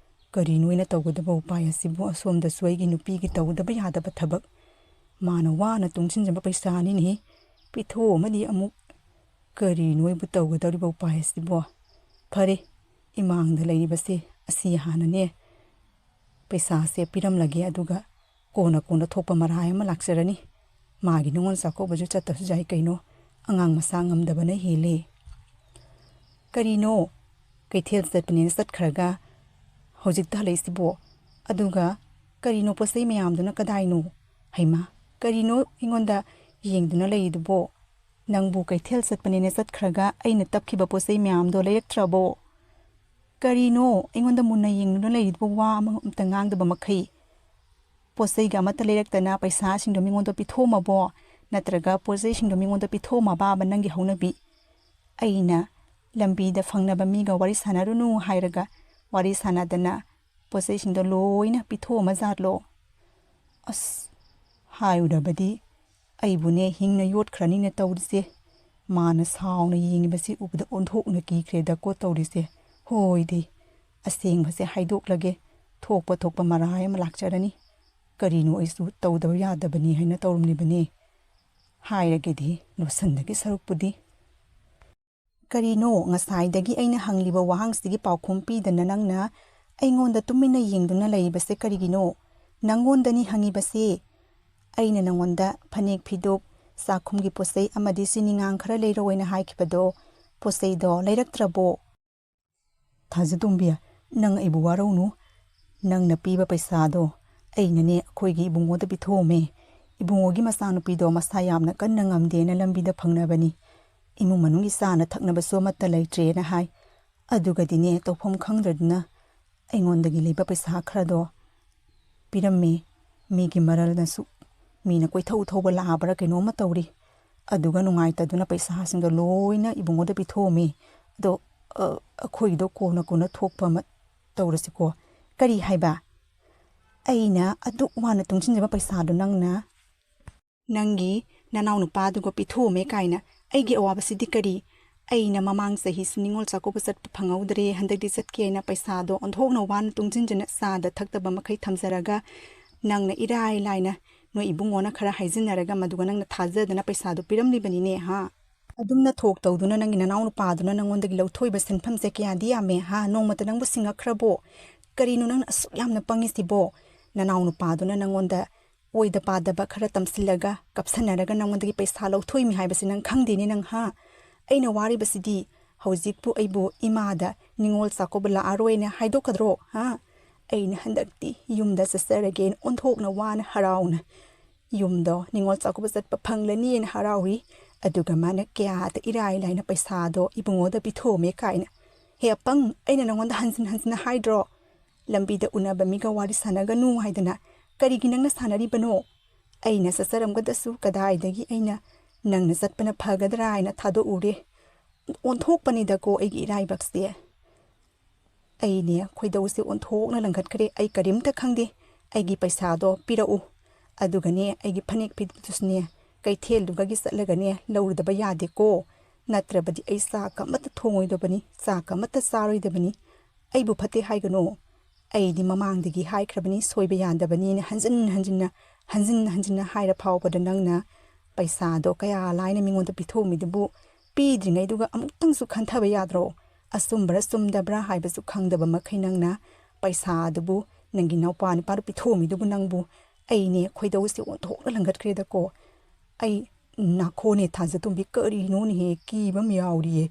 ꯀꯔꯤꯅꯣ ꯑꯣꯏꯅ ꯇꯧꯒꯗꯕ ꯎꯄꯥꯏ ꯑꯁꯤꯕꯨ ꯑꯁꯣꯝꯗꯁꯨ ꯑꯩꯒꯤ ꯅꯨꯄꯤꯒꯤ ꯇꯧꯗꯕ ꯌꯥꯗꯕ ꯊꯕꯛ ꯃꯥꯅ ꯋꯥꯅ ꯇꯨꯡꯁꯤꯟꯖꯕ ꯄꯩꯁꯥꯅꯤꯅꯦ ꯄꯤꯊꯣꯛꯑꯃꯗꯤ ꯑꯃꯨꯛ ꯀꯔꯤꯅꯣ ꯑꯩꯕꯨ ꯇꯧꯒꯗꯧꯔꯤꯕ ꯎꯄꯥꯏ ꯑꯁꯤꯕꯣ ꯐꯔꯦ ꯏꯃꯥꯡꯗ ꯂꯩꯔꯤꯕꯁꯦ ꯑꯁꯤ ꯍꯥꯟꯅꯅꯦ ꯄꯩꯁꯥꯁꯦ ꯄꯤꯔꯝꯂꯒꯦ ꯑꯗꯨꯒ ꯀꯣꯟꯅ ꯊꯣꯛꯄ ꯃꯔꯥꯏ ꯑꯃ ꯂꯥꯛꯆꯔꯅꯤ ꯃꯥꯒꯤ ꯅꯤꯉꯣꯜ ꯆꯥꯛꯀꯧꯕꯁꯨ ꯆꯠꯇꯁꯨ ꯌꯥꯏ ꯀꯩꯅꯣ ꯑꯉꯥꯡ ꯃꯁꯥ ꯉꯝꯗꯕꯅ ꯍꯦꯜꯂꯦ ꯀꯔꯤꯅꯣ ꯀꯩꯊꯦꯜ ꯆꯠꯄꯅꯦꯅ ꯆꯠꯈ꯭ꯔꯒ ꯍꯧꯖꯤꯛꯇ ꯍꯜꯂꯛꯏꯁꯤꯕꯣ ꯑꯗꯨꯒ ꯀꯔꯤꯅꯣ ꯄꯣꯠ ꯆꯩ ꯃꯌꯥꯝꯗꯨꯅ ꯀꯗꯥꯏꯅꯣ ꯍꯩꯃꯥ ꯀꯔꯤꯅꯣ ꯑꯩꯉꯣꯟꯗ ꯌꯦꯡꯗꯨꯅ ꯂꯩꯔꯤꯗꯨꯕꯣ ꯅꯪꯕꯨ ꯀꯩꯊꯦꯜ ꯆꯠꯄꯅꯦꯅ ꯆꯠꯈ꯭ꯔꯒ ꯑꯩꯅ ꯇꯞꯈꯤꯕ ꯄꯣꯠ ꯆꯩ ꯃꯌꯥꯝꯗꯣ ꯂꯩꯔꯛꯇ꯭ꯔꯕꯣ ꯀꯔꯤꯅꯣ ꯑꯩꯉꯣꯟꯗ ꯃꯨꯟꯅ ꯌꯦꯡꯗꯨꯅ ꯂꯩꯔꯤꯗꯨꯕ ꯋꯥ ꯑꯃꯇ ꯉꯥꯡꯗꯕ ꯃꯈꯩ ꯄꯣꯠ ꯆꯩꯒ ꯑꯃꯠꯇ ꯂꯩꯔꯛꯇꯅ ꯄꯩꯁꯥꯁꯤꯡꯗꯣ ꯃꯤꯉꯣꯟꯗ ꯄꯤꯊꯣꯛꯑꯝꯃꯕꯣ ꯅꯠꯇ꯭ꯔꯒ ꯄꯣꯠ ꯆꯩꯁꯤꯡꯗꯣ ꯃꯤꯉꯣꯟꯗ ꯄꯤꯊꯣꯛꯑꯝꯃꯕꯥꯕ ꯅꯪꯒꯤ ꯍꯧꯅꯕꯤ ꯑꯩꯅ ꯂꯝꯕꯤꯗ ꯐꯪꯅꯕ ꯃꯤꯒ ꯋꯥꯔꯤ ꯁꯥꯟꯅꯔꯨꯅꯨ ꯍꯥꯏꯔꯒ ꯋꯥꯔꯤ ꯁꯥꯟꯅꯗꯅ ꯄꯣꯠ ꯆꯩꯁꯤꯡꯗꯣ ꯂꯣꯏꯅ ꯄꯤꯊꯣꯛꯑꯝꯃꯖꯥꯠꯂꯣ ꯑꯁ ꯍꯥꯏꯔꯨꯔꯕꯗꯤ ꯑꯩꯕꯨꯅꯦ ꯍꯤꯡꯅ ꯌꯣꯠꯈ꯭ꯔꯅꯤꯅ ꯇꯧꯔꯤꯁꯦ ꯃꯥꯅ ꯁꯥꯎꯅ ꯌꯦꯡꯉꯤꯕꯁꯤ ꯎꯕꯗ ꯑꯣꯟꯊꯣꯛꯅ ꯀꯤꯈ꯭ꯔꯦꯗꯀꯣ ꯇꯧꯔꯤꯁꯦ ꯍꯣꯏꯗꯤ ꯑꯁꯦꯡꯕꯁꯦ ꯍꯥꯏꯗꯣꯛꯂꯒꯦ ꯊꯣꯛꯄ ꯃꯔꯥꯏ ꯑꯃ ꯂꯥꯛꯆꯔꯅꯤ ꯀꯔꯤꯅꯣ ꯑꯩꯁꯨ ꯇꯧꯗꯕ ꯌꯥꯗꯕꯅꯤ ꯍꯥꯏꯅ ꯇꯧꯔꯝꯂꯤꯕꯅꯤ ꯍꯥꯏꯔꯒꯗꯤ ꯂꯣꯠꯁꯟꯗꯒꯤ ꯁꯔꯨꯛꯄꯨꯗꯤ ꯀꯔꯤꯅꯣ ꯉꯁꯥꯏꯗꯒꯤ ꯑꯩꯅ ꯍꯪꯂꯤꯕ ꯋꯥꯍꯪꯁꯤꯒꯤ ꯄꯥꯎꯈꯨꯝ ꯄꯤꯗꯅ ꯅꯪꯅ ꯑꯩꯉꯣꯟꯗ ꯇꯨꯃꯤꯟꯅ ꯌꯦꯡꯗꯨꯅ ꯂꯩꯔꯤꯕꯁꯦ ꯀꯔꯤꯒꯤꯅꯣ ꯅꯪꯉꯣꯟꯗꯅꯤ ꯍꯪꯉꯤꯕꯁꯦ ꯑꯩꯅ ꯅꯪꯉꯣꯟꯗ ꯐꯅꯦꯛ ꯐꯤꯗꯣꯛ ꯆꯥꯛꯈꯨꯝꯒꯤ ꯄꯣꯠꯆꯩ ꯑꯃꯗꯤ ꯆꯤꯅꯤꯉꯥꯡ ꯈꯔ ꯂꯩꯔꯛꯑꯣꯅ ꯍꯥꯏꯈꯤꯕꯗꯣ ꯄꯣꯠꯆꯩꯗꯣ ꯂꯩꯔꯛꯇ꯭ꯔꯕꯣ ꯊꯥꯖꯇꯣꯝꯕꯤ ꯅꯪ ꯑꯩꯕꯨ ꯋꯥꯔꯧꯅꯨ ꯅꯪꯅ ꯄꯤꯕ ꯄꯩꯁꯥꯗꯣ ꯑꯩꯅꯅꯦ ꯑꯩꯈꯣꯏꯒꯤ ꯏꯕꯨꯡꯉꯣꯗ ꯄꯤꯊꯣꯛꯑꯝꯃꯦ ꯏꯕꯨꯡꯉꯣꯒꯤ ꯃꯆꯥꯅꯨꯄꯤꯗꯣ ꯃꯁꯥ ꯌꯥꯝꯅ ꯀꯟꯅ ꯉꯝꯗꯦꯅ ꯂꯝꯕꯤꯗ ꯐꯪꯅꯕꯅꯤ ꯏꯃꯨꯡ ꯃꯅꯨꯡꯒꯤ ꯆꯥꯅ ꯊꯛꯅꯕꯁꯨ ꯑꯃꯠꯇ ꯂꯩꯇ꯭ꯔꯦꯅ ꯍꯥꯏ ꯑꯗꯨꯒꯗꯤꯅꯦ ꯇꯧꯐꯝ ꯈꯪꯗ꯭ꯔꯗꯨꯅ ꯑꯩꯉꯣꯟꯗꯒꯤ ꯂꯩꯕ ꯄꯩꯁా ꯈꯔꯗꯣ ꯄꯤꯔꯝꯃꯦ ꯃꯤꯒꯤ ꯃꯔꯜꯅꯁꯨ ꯃꯤꯅ ꯀꯣꯏꯊꯧ ꯊꯧꯕ ꯂꯥꯛꯑꯕ꯭ꯔꯥ ꯀꯩꯅꯣꯝꯃ ꯇꯧꯔꯤ ꯑꯗꯨꯒ ꯅꯨꯡꯉꯥꯏꯇꯗꯨꯅ ꯄꯩꯁꯥꯁꯤꯡꯗꯣ ꯂꯣꯏꯅ ꯏꯕꯨꯡꯉꯣꯗ ꯄꯤꯊꯣꯛꯑꯝꯃꯤ ꯑꯗꯣ ꯑꯩꯈꯣꯏꯒꯤꯗꯣ ꯀꯣꯟꯅ ꯊꯣꯛꯄ ꯑꯃ ꯇꯧꯔꯁꯤꯀꯣ ꯀꯔꯤ ꯍꯥꯏꯕ ꯑꯩꯅ ꯑꯗꯨꯛ ꯋꯥꯅ ꯇꯨꯡꯁꯤꯟꯖꯕ ꯄꯩꯁꯥꯗꯣ ꯅꯪꯅ ꯅꯪꯒꯤ ꯅꯅꯥꯎ ꯅꯨꯄꯥꯗꯨꯒ ꯄꯤꯊꯣꯛꯑꯝꯃꯦ ꯀꯥꯏꯅ ꯑꯩꯒꯤ ꯑꯋꯥꯕꯁꯤꯗꯤ ꯀꯔꯤ ꯑꯩꯅ ꯃꯃꯥꯡ ꯆꯍꯤꯁꯨ ꯅꯤꯉꯣꯜ ꯆꯥꯛꯀꯧꯕ ꯆꯠꯄ ꯐꯪꯍꯧꯗ꯭ꯔꯦ ꯍꯟꯗꯛꯇꯤ ꯆꯠꯀꯦꯅ ꯄꯩꯁꯥꯗꯣ ꯑꯣꯟꯊꯣꯛꯅ ꯋꯥꯅ ꯇꯨꯡꯁꯤꯟꯖꯅ ꯆꯥꯗ ꯊꯛꯇꯕ ꯃꯈꯩ ꯊꯝꯖꯔꯒ ꯅꯪꯅ ꯏꯔꯥꯏ ꯂꯥꯏꯅ ꯅꯣꯏ ꯏꯕꯨꯡꯉꯣꯅ ꯈꯔ ꯍꯥꯏꯖꯤꯟꯅꯔꯒ ꯃꯗꯨꯒ ꯅꯪꯅ ꯊꯥꯖꯗꯅ ꯄꯩꯁꯥꯗꯣ ꯄꯤꯔꯝꯂꯤꯕꯅꯤꯅꯦ ꯑꯗꯨꯝꯅ ꯊꯣꯛ ꯇꯧꯗꯨꯅ ꯅꯪꯒꯤ ꯅꯅꯥꯎ ꯅꯨꯄꯥꯗꯨꯅ ꯅꯪꯉꯣꯟꯗꯒꯤ ꯂꯧꯊꯣꯛꯏꯕ ꯁꯦꯟꯐꯝꯁꯦ ꯀꯌꯥꯗꯤ ꯌꯥꯝꯃꯦ ꯅꯣꯡꯃꯇ ꯅꯪꯕꯨ ꯁꯤꯡꯉꯛꯈ꯭ꯔꯕꯣ ꯀꯔꯤꯅꯣ ꯅꯪꯅ ꯑꯁꯨꯛ ꯌꯥꯝꯅ ꯄꯪꯉꯤꯁꯤꯕꯣ ꯅꯅꯥꯎ ꯅꯨꯄꯥꯗꯨꯅ ꯅꯪꯉꯣꯟꯗ ꯑꯣꯏꯗ ꯄꯥꯗꯕ ꯈꯔ ꯇꯝꯁꯤꯜꯂꯒ ꯀꯞꯁꯟꯅꯔꯒ ꯅꯪꯉꯣꯟꯗꯒꯤ ꯄꯩꯁꯥ ꯂꯧꯊꯣꯛꯏꯃꯤ ꯍꯥꯏꯕꯁꯤ ꯅꯪ ꯈꯪꯗꯦꯅꯦ ꯅꯪ ꯑꯩꯅ ꯋꯥꯔꯤꯕꯁꯤꯗꯤ ꯍꯧꯖꯤꯛꯄꯨ ꯑꯩꯕꯨ ꯏꯃꯥꯗ ꯅꯤꯉꯣꯜ ꯆꯥꯛꯀꯧꯕ ꯂꯥꯛꯑꯔꯣꯏꯅ ꯍꯥꯏꯗꯣꯛꯀꯗ꯭ꯔꯣ ꯑꯩꯅ ꯍꯟꯗꯛꯇꯤ ꯌꯨꯝꯗ ꯆꯠꯆꯔꯒꯦꯅ ꯑꯣꯟꯊꯣꯛꯅ ꯋꯥꯅ ꯍꯔꯥꯎꯅ ꯌꯨꯝꯗꯣ ꯅꯤꯉꯣꯜ ꯆꯥꯛꯀꯧꯕ ꯆꯠꯄ ꯐꯪꯂꯅꯤꯅ ꯍꯔꯥꯎꯔꯤ ꯑꯗꯨꯒ ꯃꯥꯅ ꯀꯌꯥꯗ ꯏꯔꯥꯏ ꯂꯥꯏꯅ ꯄꯩꯁꯥꯗꯣ ꯏꯕꯨꯡꯉꯣꯗ ꯄꯤꯊꯣꯛꯑꯝꯃꯦ ꯀꯥꯏꯅ ꯍꯦ ꯑꯄꯪ ꯑꯩꯅ ꯅꯪꯉꯣꯟꯗ ꯍꯟꯖꯤꯟ ꯍꯥꯏꯗ꯭ꯔꯣ ꯂꯝꯕꯤꯗ ꯎꯅꯕ ꯃꯤꯒ ꯋꯥꯔꯤ ꯁꯥꯟꯅꯒꯅꯨ ꯍꯥꯏꯗꯅ ꯀꯔꯤꯒꯤ ꯅꯪꯅ ꯁꯥꯟꯅꯔꯤꯕꯅꯣ ꯑꯩꯅ ꯆꯠꯆꯔꯝꯒꯗꯁꯨ ꯀꯗꯥꯏꯗꯒꯤ ꯑꯩꯅ ꯅꯪꯅ ꯆꯠꯄꯅ ꯐꯒꯗ꯭ꯔꯥ ꯍꯥꯏꯅ ꯊꯥꯗꯣꯛꯎꯔꯦ ꯑꯣꯟꯊꯣꯛꯄꯅꯤꯗꯀꯣ ꯑꯩꯒꯤ ꯏꯔꯥꯏꯕꯛꯁꯦ ꯑꯩꯅꯦ ꯈꯣꯏꯗꯧꯁꯦ ꯑꯣꯟꯊꯣꯛꯅ ꯂꯪꯈꯠꯈ꯭ꯔꯦ ꯑꯩ ꯀꯔꯤꯝꯇ ꯈꯪꯗꯦ ꯑꯩꯒꯤ ꯄꯩꯁꯥꯗꯣ ꯄꯤꯔꯛꯎ ꯑꯗꯨꯒꯅꯦ ꯑꯩꯒꯤ ꯐꯅꯦꯛ ꯐꯤꯗꯨꯁꯨꯅꯦ ꯀꯩꯊꯦꯜꯗꯨꯒꯤ ꯆꯠꯂꯒꯅꯦ ꯂꯧꯔꯨꯗꯕ ꯌꯥꯗꯦꯀꯣ ꯅꯠꯇ꯭ꯔꯕꯗꯤ ꯑꯩ ꯆꯥꯛ ꯑꯃꯠꯇ ꯊꯣꯡꯉꯣꯏꯗꯕꯅꯤ ꯆꯥꯛ ꯑꯃꯠꯇ ꯆꯥꯔꯣꯏꯗꯕꯅꯤ ꯑꯩꯕꯨ ꯐꯠꯇꯦ ꯍꯥꯏꯒꯅꯣ ꯑꯩꯗꯤ ꯃꯃꯥꯡꯗꯒꯤ ꯍꯥꯏꯈ꯭ꯔꯕꯅꯤ ꯁꯣꯏꯕ ꯌꯥꯗꯕꯅꯤꯅ ꯍꯟꯖꯤꯟꯅ ꯍꯥꯏꯔ ꯐꯥꯎꯕꯗ ꯅꯪꯅ ꯄꯩꯁꯥꯗꯣ ꯀꯌా ꯂꯥꯏꯅ ꯃꯤꯉꯣꯟꯗ ꯄꯤꯊꯣꯛꯑꯝꯃꯤꯗꯨꯕꯨ ꯄꯤꯗ꯭ꯔꯤꯉꯩꯗꯨꯒ ꯑꯃꯨꯛꯇꯪꯁꯨ ꯈꯟꯊꯕ ꯌꯥꯗ꯭ꯔꯣ ꯑꯆꯨꯝꯕ꯭ꯔꯥ ꯆꯨꯝꯗꯕ꯭ꯔꯥ ꯍꯥꯏꯕꯁꯨ ꯈꯪꯗꯕ ꯃꯈꯩ ꯅꯪꯅ ꯄꯩꯁꯥꯗꯨꯕꯨ ꯅꯪꯒꯤ ꯅꯨꯄꯥꯗꯨ ꯄꯤꯊꯣꯛꯑꯝꯃꯤꯗꯨꯕꯨ ꯅꯪꯕꯨ ꯑꯩꯅꯦ ꯈꯣꯏꯗꯧꯁꯦ ꯑꯣꯟꯊꯣꯛꯅ ꯂꯪꯈꯠꯈ꯭ꯔꯦꯗꯀꯣ ꯑꯩ ꯅꯥꯈꯣꯅꯦ ꯊꯥꯖꯇꯣꯝꯕꯤ ꯀꯔꯤꯅꯣꯅꯦꯍꯦ ꯀꯤꯕ ꯑꯃ ꯌꯥꯎꯔꯤꯌꯦ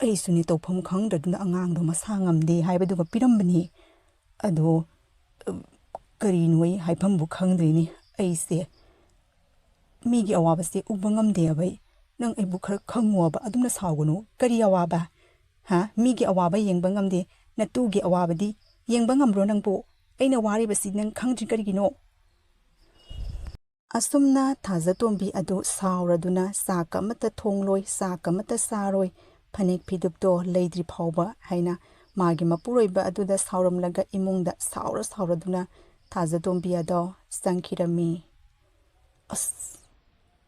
ꯑꯩꯁꯨꯅꯦ ꯇꯧꯐꯝ ꯈꯪꯗ꯭ꯔꯗꯨꯅ ꯑꯉꯥꯡꯗꯣ ꯃꯁꯥ ꯉꯝꯗꯦ ꯍꯥꯏꯕꯗꯨꯒ ꯄꯤꯔꯝꯕꯅꯤ ꯑꯗꯣ ꯀꯔꯤꯅꯣ ꯑꯩ ꯍꯥꯏꯐꯝꯕꯨ ꯈꯪꯗ꯭ꯔꯤꯅꯤ ꯑꯩꯁꯦ ꯃꯤꯒꯤ ꯑꯋꯥꯕꯁꯦ ꯎꯕ ꯉꯝꯗꯦꯕ ꯅꯪ ꯑꯩꯕꯨ ꯈꯔ ꯈꯪꯉꯣꯕ ꯑꯗꯨꯝꯅ ꯁꯥꯎꯒꯅꯨ ꯀꯔꯤ ꯑꯋꯥꯕ ꯃꯤꯒꯤ ꯑꯋꯥꯕ ꯌꯦꯡꯕ ꯉꯝꯗꯦ ꯅꯇꯨꯒꯤ ꯑꯋꯥꯕꯗꯤ ꯌꯦꯡꯕ ꯉꯝꯕ꯭ꯔꯣ ꯅꯪꯕꯨ ꯑꯩꯅ ꯋꯥꯔꯤꯕꯁꯤ ꯅꯪ ꯈꯪꯗ꯭ꯔꯤ ꯀꯔꯤꯒꯤꯅꯣ ꯑꯁꯨꯝꯅ ꯊꯥꯖꯇꯣꯝꯕꯤ ꯑꯗꯨ ꯁꯥꯎꯔꯗꯨꯅ ꯆꯥꯛ ꯑꯃꯠꯇ ꯊꯣꯡꯂꯣꯏ ꯆꯥꯛ ꯑꯃꯠꯇ ꯆꯥꯔꯣꯏ ꯐꯅꯦꯛ ꯐꯤꯗꯨꯞꯇꯣ ꯂꯩꯗ꯭ꯔꯤ ꯐꯥꯎꯕ ꯍꯥꯏꯅ ꯃꯥꯒꯤ ꯃꯄꯨꯔꯣꯏꯕ ꯑꯗꯨꯗ ꯁꯥꯎꯔꯝꯂꯒ ꯏꯃꯨꯡꯗ ꯁꯥꯎꯔꯗꯨꯅ ꯊꯥꯖꯇꯣꯝꯕꯤ ꯑꯗꯣ ꯆꯪꯈꯤꯔꯝꯃꯤ꯫ ꯑꯁ,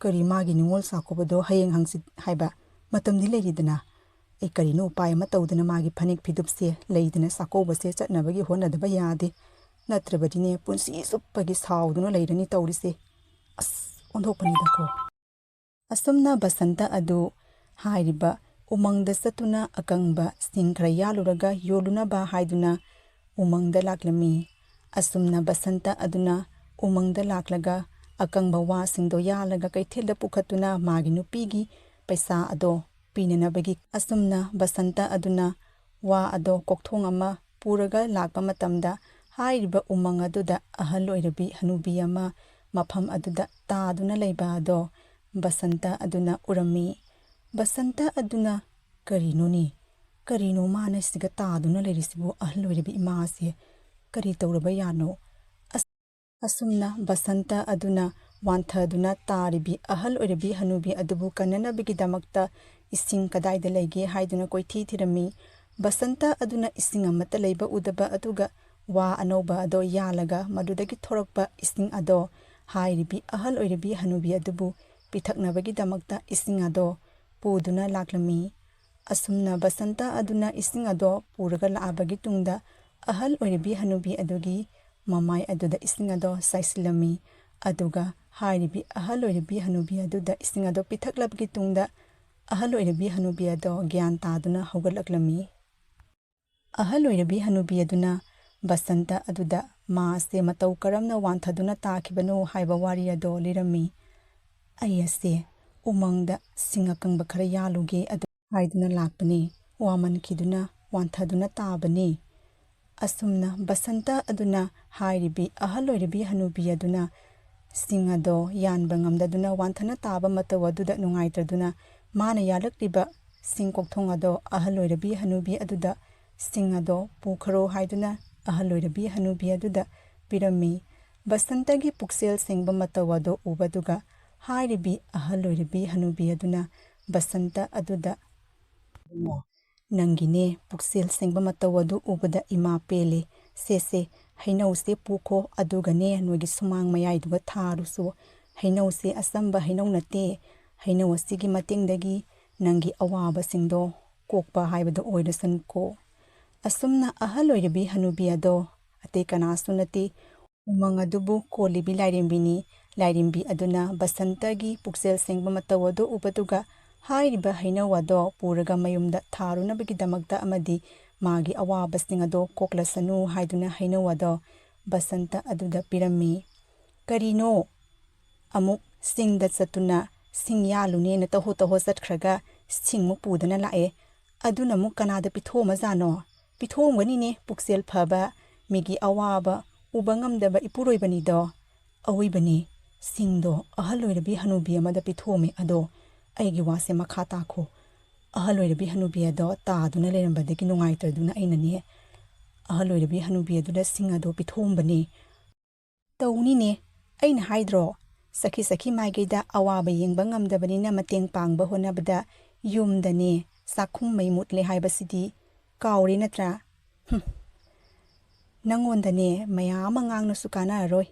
ꯀꯔꯤ ꯃꯥꯒꯤ ꯅꯤꯡꯉꯣꯜ ꯆꯥꯛꯀꯧꯕꯗꯣ ꯍꯌꯦꯡ ꯍꯪꯆꯤꯠ ꯍꯥꯏꯕ ꯃꯇꯝꯗꯤ ꯂꯩꯔꯤꯗꯅ ꯑꯩ ꯀꯔꯤꯅꯣ ꯎꯄꯥꯏ ꯑꯃ ꯇꯧꯗꯅ ꯃꯥꯒꯤ ꯐꯅꯦꯛ ꯐꯤꯗꯨꯞꯁꯦ ꯂꯩꯗꯅ ꯆꯥꯛꯀꯧꯕꯁꯦ ꯆꯠꯅꯕꯒꯤ ꯍꯣꯠꯅꯗꯕ ꯌꯥꯗꯦ, ꯅꯠꯇ꯭ꯔꯕꯗꯤꯅꯦ ꯄꯨꯟꯁꯤ ꯆꯨꯞꯄꯒꯤ ꯁꯥꯎꯗꯨꯅ ꯂꯩꯔꯅꯤ ꯇꯧꯔꯤꯁꯦ꯫ ꯑꯁ, ꯑꯣꯟꯊꯣꯛꯄꯅꯤꯗꯀꯣ꯫ ꯑꯁꯨꯝꯅ ꯕꯁꯟꯇ ꯑꯗꯨ ꯍꯥꯏꯔꯤꯕ ꯎꯃꯪꯗ ꯆꯠꯇꯨꯅ ꯑꯀꯪꯕ ꯁꯤꯡ ꯈꯔ ꯌꯥꯜꯂꯨꯔꯒ ꯌꯣꯜꯂꯨꯅꯕ ꯍꯥꯏꯗꯨꯅ ꯎꯃꯪꯗ ꯂꯥꯛꯂꯝꯃꯤ꯫ ꯑꯁꯨꯝꯅ ꯕꯁꯟꯇ ꯑꯗꯨꯅ ꯎꯃꯪꯗ ꯂꯥꯛꯂꯒ ꯑꯀꯪꯕ ꯋꯥꯁꯤꯡꯗꯣ ꯌꯥꯜꯂꯒ ꯀꯩꯊꯦꯜꯗ ꯄꯨꯈꯠꯇꯨꯅ ꯃꯥꯒꯤ ꯅꯨꯄꯤꯒꯤ ꯄꯩꯁꯥ ꯑꯗꯣ ꯄꯤꯅꯅꯕꯒꯤ ꯑꯁꯨꯝꯅ ꯕꯁꯟꯇ ꯑꯗꯨꯅ ꯋꯥ ꯑꯗꯣ ꯀꯣꯛꯊꯣꯡ ꯑꯃ ꯄꯨꯔꯒ ꯂꯥꯛꯄ ꯃꯇꯝꯗ ꯍꯥꯏꯔꯤꯕ ꯎꯃꯪ ꯑꯗꯨꯗ ꯑꯍꯜ ꯑꯣꯏꯔꯕꯤ ꯍꯅꯨꯕꯤ ꯑꯃ ꯃꯐꯝ ꯑꯗꯨꯗ ꯇꯥꯗꯨꯅ ꯂꯩꯕ ꯑꯗꯣ ꯕꯁꯟꯇ ꯑꯗꯨꯅ ꯎꯔꯝꯃꯤ꯫ ꯕꯁꯟꯇ ꯑꯗꯨꯅ ꯀꯔꯤꯅꯣ ꯃꯥꯅ ꯁꯤꯒ ꯇꯥꯗꯨꯅ ꯂꯩꯔꯤꯁꯤꯕꯨ, ꯑꯍꯜ ꯑꯣꯏꯔꯕꯤ ꯏꯃꯥꯁꯦ ꯀꯔꯤ ꯇꯧꯔꯕ ꯌꯥꯅꯣ? ꯑꯁꯨꯝꯅ ꯕꯁꯟꯇ ꯑꯗꯨꯅ ꯋꯥꯟꯊꯗꯨꯅ ꯇꯥꯔꯤꯕꯤ ꯑꯍꯜ ꯑꯣꯏꯔꯕꯤ ꯍꯅꯨꯕꯤ ꯑꯗꯨꯕꯨ ꯀꯟꯅꯅꯕꯒꯤꯗꯃꯛꯇ ꯏꯁꯤꯡ ꯀꯗꯥꯏꯗ ꯂꯩꯒꯦ ꯍꯥꯏꯗꯨꯅ ꯀꯣꯏꯊꯤ ꯊꯤꯔꯝꯃꯤ꯫ ꯕꯁꯟꯇ ꯑꯗꯨꯅ ꯏꯁꯤꯡ ꯑꯃꯠꯇ ꯂꯩꯕ ꯎꯗꯕ ꯑꯗꯨꯒ ꯋꯥ ꯑꯅꯧꯕ ꯑꯗꯣ ꯌꯥꯜꯂꯒ ꯃꯗꯨꯗꯒꯤ ꯊꯣꯔꯛꯄ ꯏꯁꯤꯡ ꯑꯗꯣ ꯍꯥꯏꯔꯤꯕꯤ ꯑꯍꯜ ꯑꯣꯏꯔꯕꯤ ꯍꯅꯨꯕꯤ ꯑꯗꯨꯕꯨ ꯄꯤꯊꯛꯅꯕꯒꯤꯗꯃꯛꯇ ꯏꯁꯤꯡ ꯑꯗꯣ ꯄꯨꯗꯨꯅ ꯂꯥꯛꯂꯝꯃꯤ꯫ ꯑꯁꯨꯝꯅ ꯕꯁꯟꯇ ꯑꯗꯨꯅ ꯏꯁꯤꯡ ꯑꯗꯣ ꯄꯨꯔꯒ ꯂꯥꯛꯑꯕꯒꯤ ꯇꯨꯡꯗ ꯑꯍꯜ ꯑꯣꯏꯔꯕꯤ ꯍꯅꯨꯕꯤ ꯑꯗꯨꯒꯤ ꯃꯃꯥꯏ ꯑꯗꯨꯗ ꯏꯁꯤꯡ ꯑꯗꯣ ꯆꯥꯏꯁꯤꯜꯂꯝꯃꯤ꯫ ꯑꯗꯨꯒ ꯍꯥꯏꯔꯤꯕꯤ ꯑꯍꯜ ꯑꯣꯏꯔꯕꯤ ꯍꯅꯨꯕꯤ ꯑꯗꯨꯗ ꯏꯁꯤꯡ ꯑꯗꯣ ꯄꯤꯊꯛꯂꯕꯒꯤ ꯇꯨꯡꯗ ꯑꯍꯜ ꯑꯣꯏꯔꯕꯤ ꯍꯅꯨꯕꯤ ꯑꯗꯣ ꯒ꯭ꯌꯥꯟ ꯇꯥꯗꯨꯅ ꯍꯧꯒꯠꯂꯛꯂꯝꯃꯤ꯫ ꯑꯍꯜ ꯑꯣꯏꯔꯕꯤ ꯍꯅꯨꯕꯤ ꯑꯗꯨꯅ ꯕꯁꯟꯇ ꯑꯗꯨꯗ ꯃꯥꯁꯦ ꯃꯇꯧ ꯀꯔꯝꯅ ꯋꯥꯟꯊꯗꯨꯅ ꯇꯥꯈꯤꯕꯅꯣ ꯍꯥꯏꯕ ꯋꯥꯔꯤ ꯑꯗꯣ ꯂꯤꯔꯝꯃꯤ꯫ ꯑꯩ ꯑꯁꯦ ꯎꯃꯪꯗ ꯁꯤꯡ ꯑꯀꯪꯕ ꯈꯔ ꯌꯥꯜꯂꯨꯒꯦ ꯑꯗꯨ ꯍꯥꯏꯗꯨꯅ ꯂꯥꯛꯄꯅꯤ, ꯋꯥꯃꯟꯈꯤꯗꯨꯅ ꯋꯥꯟꯊꯗꯨꯅ ꯇꯥꯕꯅꯤ꯫ ꯑꯁꯨꯝꯅ ꯕꯁꯟꯇ ꯑꯗꯨꯅ ꯍꯥꯏꯔꯤꯕꯤ ꯑꯍꯜ ꯑꯣꯏꯔꯕꯤ ꯍꯅꯨꯕꯤ ꯑꯗꯨꯅ ꯁꯤꯡ ꯑꯗꯣ ꯌꯥꯟꯕ ꯉꯝꯗꯗꯨꯅ ꯋꯥꯟꯊꯅ ꯇꯥꯕ ꯃꯇꯧ ꯑꯗꯨꯗ ꯅꯨꯡꯉꯥꯏꯇꯗꯨꯅ ꯃꯥꯅ ꯌꯥꯜꯂꯛꯂꯤꯕ ꯁꯤꯡ ꯀꯣꯛꯊꯣꯡ ꯑꯗꯣ ꯑꯍꯜ ꯑꯣꯏꯔꯕꯤ ꯍꯅꯨꯕꯤ ꯑꯗꯨꯗ ꯁꯤꯡ ꯑꯗꯣ ꯄꯨꯈ꯭ꯔꯣ ꯍꯥꯏꯗꯨꯅ ꯑꯍꯜ ꯑꯣꯏꯔꯕꯤ ꯍꯅꯨꯕꯤ ꯑꯗꯨꯗ ꯄꯤꯔꯝꯃꯤ꯫ ꯕꯁꯟꯇꯒꯤ ꯄꯨꯛꯆꯦꯜ ꯁꯦꯡꯕ ꯃꯇꯧ ꯑꯗꯣ ꯎꯕꯗꯨꯒ ꯍꯥꯏꯔꯤꯕꯤ ꯑꯍꯜ ꯑꯣꯏꯔꯕꯤ ꯍꯅꯨꯕꯤ ꯑꯗꯨꯅ ꯕꯁꯟꯇ ꯑꯗꯨꯗ ꯅꯪꯒꯤꯅꯦ ꯄꯨꯛꯆꯦꯜ ꯁꯦꯡꯕ ꯃꯇꯧ ꯑꯗꯨ ꯎꯕꯗ ꯏꯃꯥ ꯄꯦꯜꯂꯦ, ꯁꯦ ꯍꯩꯅꯧꯁꯦ ꯄꯨꯈꯣ, ꯑꯗꯨꯒꯅꯦ ꯅꯣꯏꯒꯤ ꯁꯨꯃꯥꯡ ꯃꯌꯥꯏꯗꯨꯒ ꯊꯥꯔꯨꯁꯨ꯫ ꯍꯩꯅꯧꯁꯦ ꯑꯆꯝꯕ ꯍꯩꯅꯧ ꯅꯠꯇꯦ, ꯍꯩꯅꯧ ꯑꯁꯤꯒꯤ ꯃꯇꯦꯡꯗꯒꯤ ꯅꯪꯒꯤ ꯑꯋꯥꯕꯁꯤꯡꯗꯣ ꯀꯣꯛꯄ ꯍꯥꯏꯕꯗꯣ ꯑꯣꯏꯔꯁꯅꯨꯀꯣ꯫ ꯑꯁꯨꯝꯅ ꯑꯍꯜ ꯑꯣꯏꯔꯕꯤ ꯍꯅꯨꯕꯤ ꯑꯗꯣ ꯑꯇꯩ ꯀꯅꯥꯁꯨ ꯅꯠꯇꯦ, ꯎꯃꯪ ꯑꯗꯨꯕꯨ ꯀꯣꯜꯂꯤꯕꯤ ꯂꯥꯏꯔꯦꯝꯕꯤꯅꯤ꯫ ꯂꯥꯏꯔꯦꯝꯕꯤ ꯑꯗꯨꯅ ꯕꯁꯟꯇꯒꯤ ꯄꯨꯛꯆꯦꯜ ꯁꯦꯡꯕ ꯃꯇꯧ ꯑꯗꯨ ꯎꯕꯗꯨꯒ ꯍꯥꯏꯔꯤꯕ ꯍꯩꯅꯧ ꯑꯗꯣ ꯄꯨꯔꯒ ꯃꯌꯨꯝꯗ ꯊꯥꯔꯨꯅꯕꯒꯤꯗꯃꯛꯇ ꯑꯃꯗꯤ ꯃꯥꯒꯤ ꯑꯋꯥꯕꯁꯤꯡ ꯑꯗꯣ ꯀꯣꯛꯂꯁꯅꯨ ꯍꯥꯏꯗꯨꯅ ꯍꯩꯅꯧ ꯑꯗꯣ ꯕꯁꯟꯇ ꯑꯗꯨꯗ ꯄꯤꯔꯝꯃꯤ꯫ ꯀꯔꯤꯅꯣ, ꯑꯃꯨꯛ ꯆꯤꯡꯗ ꯆꯠꯇꯨꯅ ꯁꯤꯡ ꯌꯥꯜꯂꯨꯅꯦꯅ ꯇꯍꯣ ꯆꯠꯈ꯭ꯔꯒ ꯁꯤꯡꯃꯨꯛ ꯄꯨꯗꯅ ꯂꯥꯛꯑꯦ, ꯑꯗꯨꯅ ꯑꯃꯨꯛ ꯀꯅꯥꯗ ꯄꯤꯊꯣꯛꯑꯝꯃꯖꯥꯠꯅꯣ? ꯄꯤꯊꯣꯛꯑꯝꯒꯅꯤꯅꯦ ꯄꯨꯛꯆꯦꯜ ꯐꯕ, ꯃꯤꯒꯤ ꯑꯋꯥꯕ ꯎꯕ ꯉꯝꯗꯕ ꯏꯄꯨꯔꯣꯏꯕꯅꯤꯗꯣ꯫ ꯑꯋꯣꯏꯕꯅꯤ, ꯁꯤꯡꯗꯣ ꯑꯍꯜ ꯑꯣꯏꯔꯕꯤ ꯍꯅꯨꯕꯤ ꯑꯃꯗ ꯄꯤꯊꯣꯛꯑꯝꯃꯦ, ꯑꯗꯣ ꯑꯩꯒꯤ ꯋꯥꯁꯦ ꯃꯈꯥ ꯇꯥꯈꯣ꯫ ꯑꯍꯜ ꯑꯣꯏꯔꯕꯤ ꯍꯅꯨꯕꯤ ꯑꯗꯣ ꯇꯥꯗꯨꯅ ꯂꯩꯔꯝꯕꯗꯒꯤ ꯅꯨꯡꯉꯥꯏꯇꯗꯨꯅ ꯑꯩꯅꯅꯦ ꯑꯍꯜ ꯑꯣꯏꯔꯕꯤ ꯍꯅꯨꯕꯤ ꯑꯗꯨꯗ ꯁꯤꯡ ꯑꯗꯣ ꯄꯤꯊꯣꯛꯑꯝꯕꯅꯤ꯫ ꯇꯧꯅꯤꯅꯦ, ꯑꯩꯅ ꯍꯥꯏꯗ꯭ꯔꯣ, ꯁꯈꯤ ꯃꯥꯏꯀꯩꯗ ꯑꯋꯥꯕ ꯌꯦꯡꯕ ꯉꯝꯗꯕꯅꯤꯅ ꯃꯇꯦꯡ ꯄꯥꯡꯕ ꯍꯣꯠꯅꯕꯗ ꯌꯨꯝꯗꯅꯦ ꯆꯥꯛꯈꯨꯝ ꯃꯩ ꯃꯨꯠꯂꯦ ꯍꯥꯏꯕꯁꯤꯗꯤ ꯀꯥꯎꯔꯦ ꯅꯠꯇ꯭ꯔꯥ? ꯅꯪꯉꯣꯟꯗꯅꯦ ꯃꯌꯥꯝ ꯑꯃ ꯉꯥꯡꯅꯁꯨ ꯀꯥꯟꯅꯔꯔꯣꯏ꯫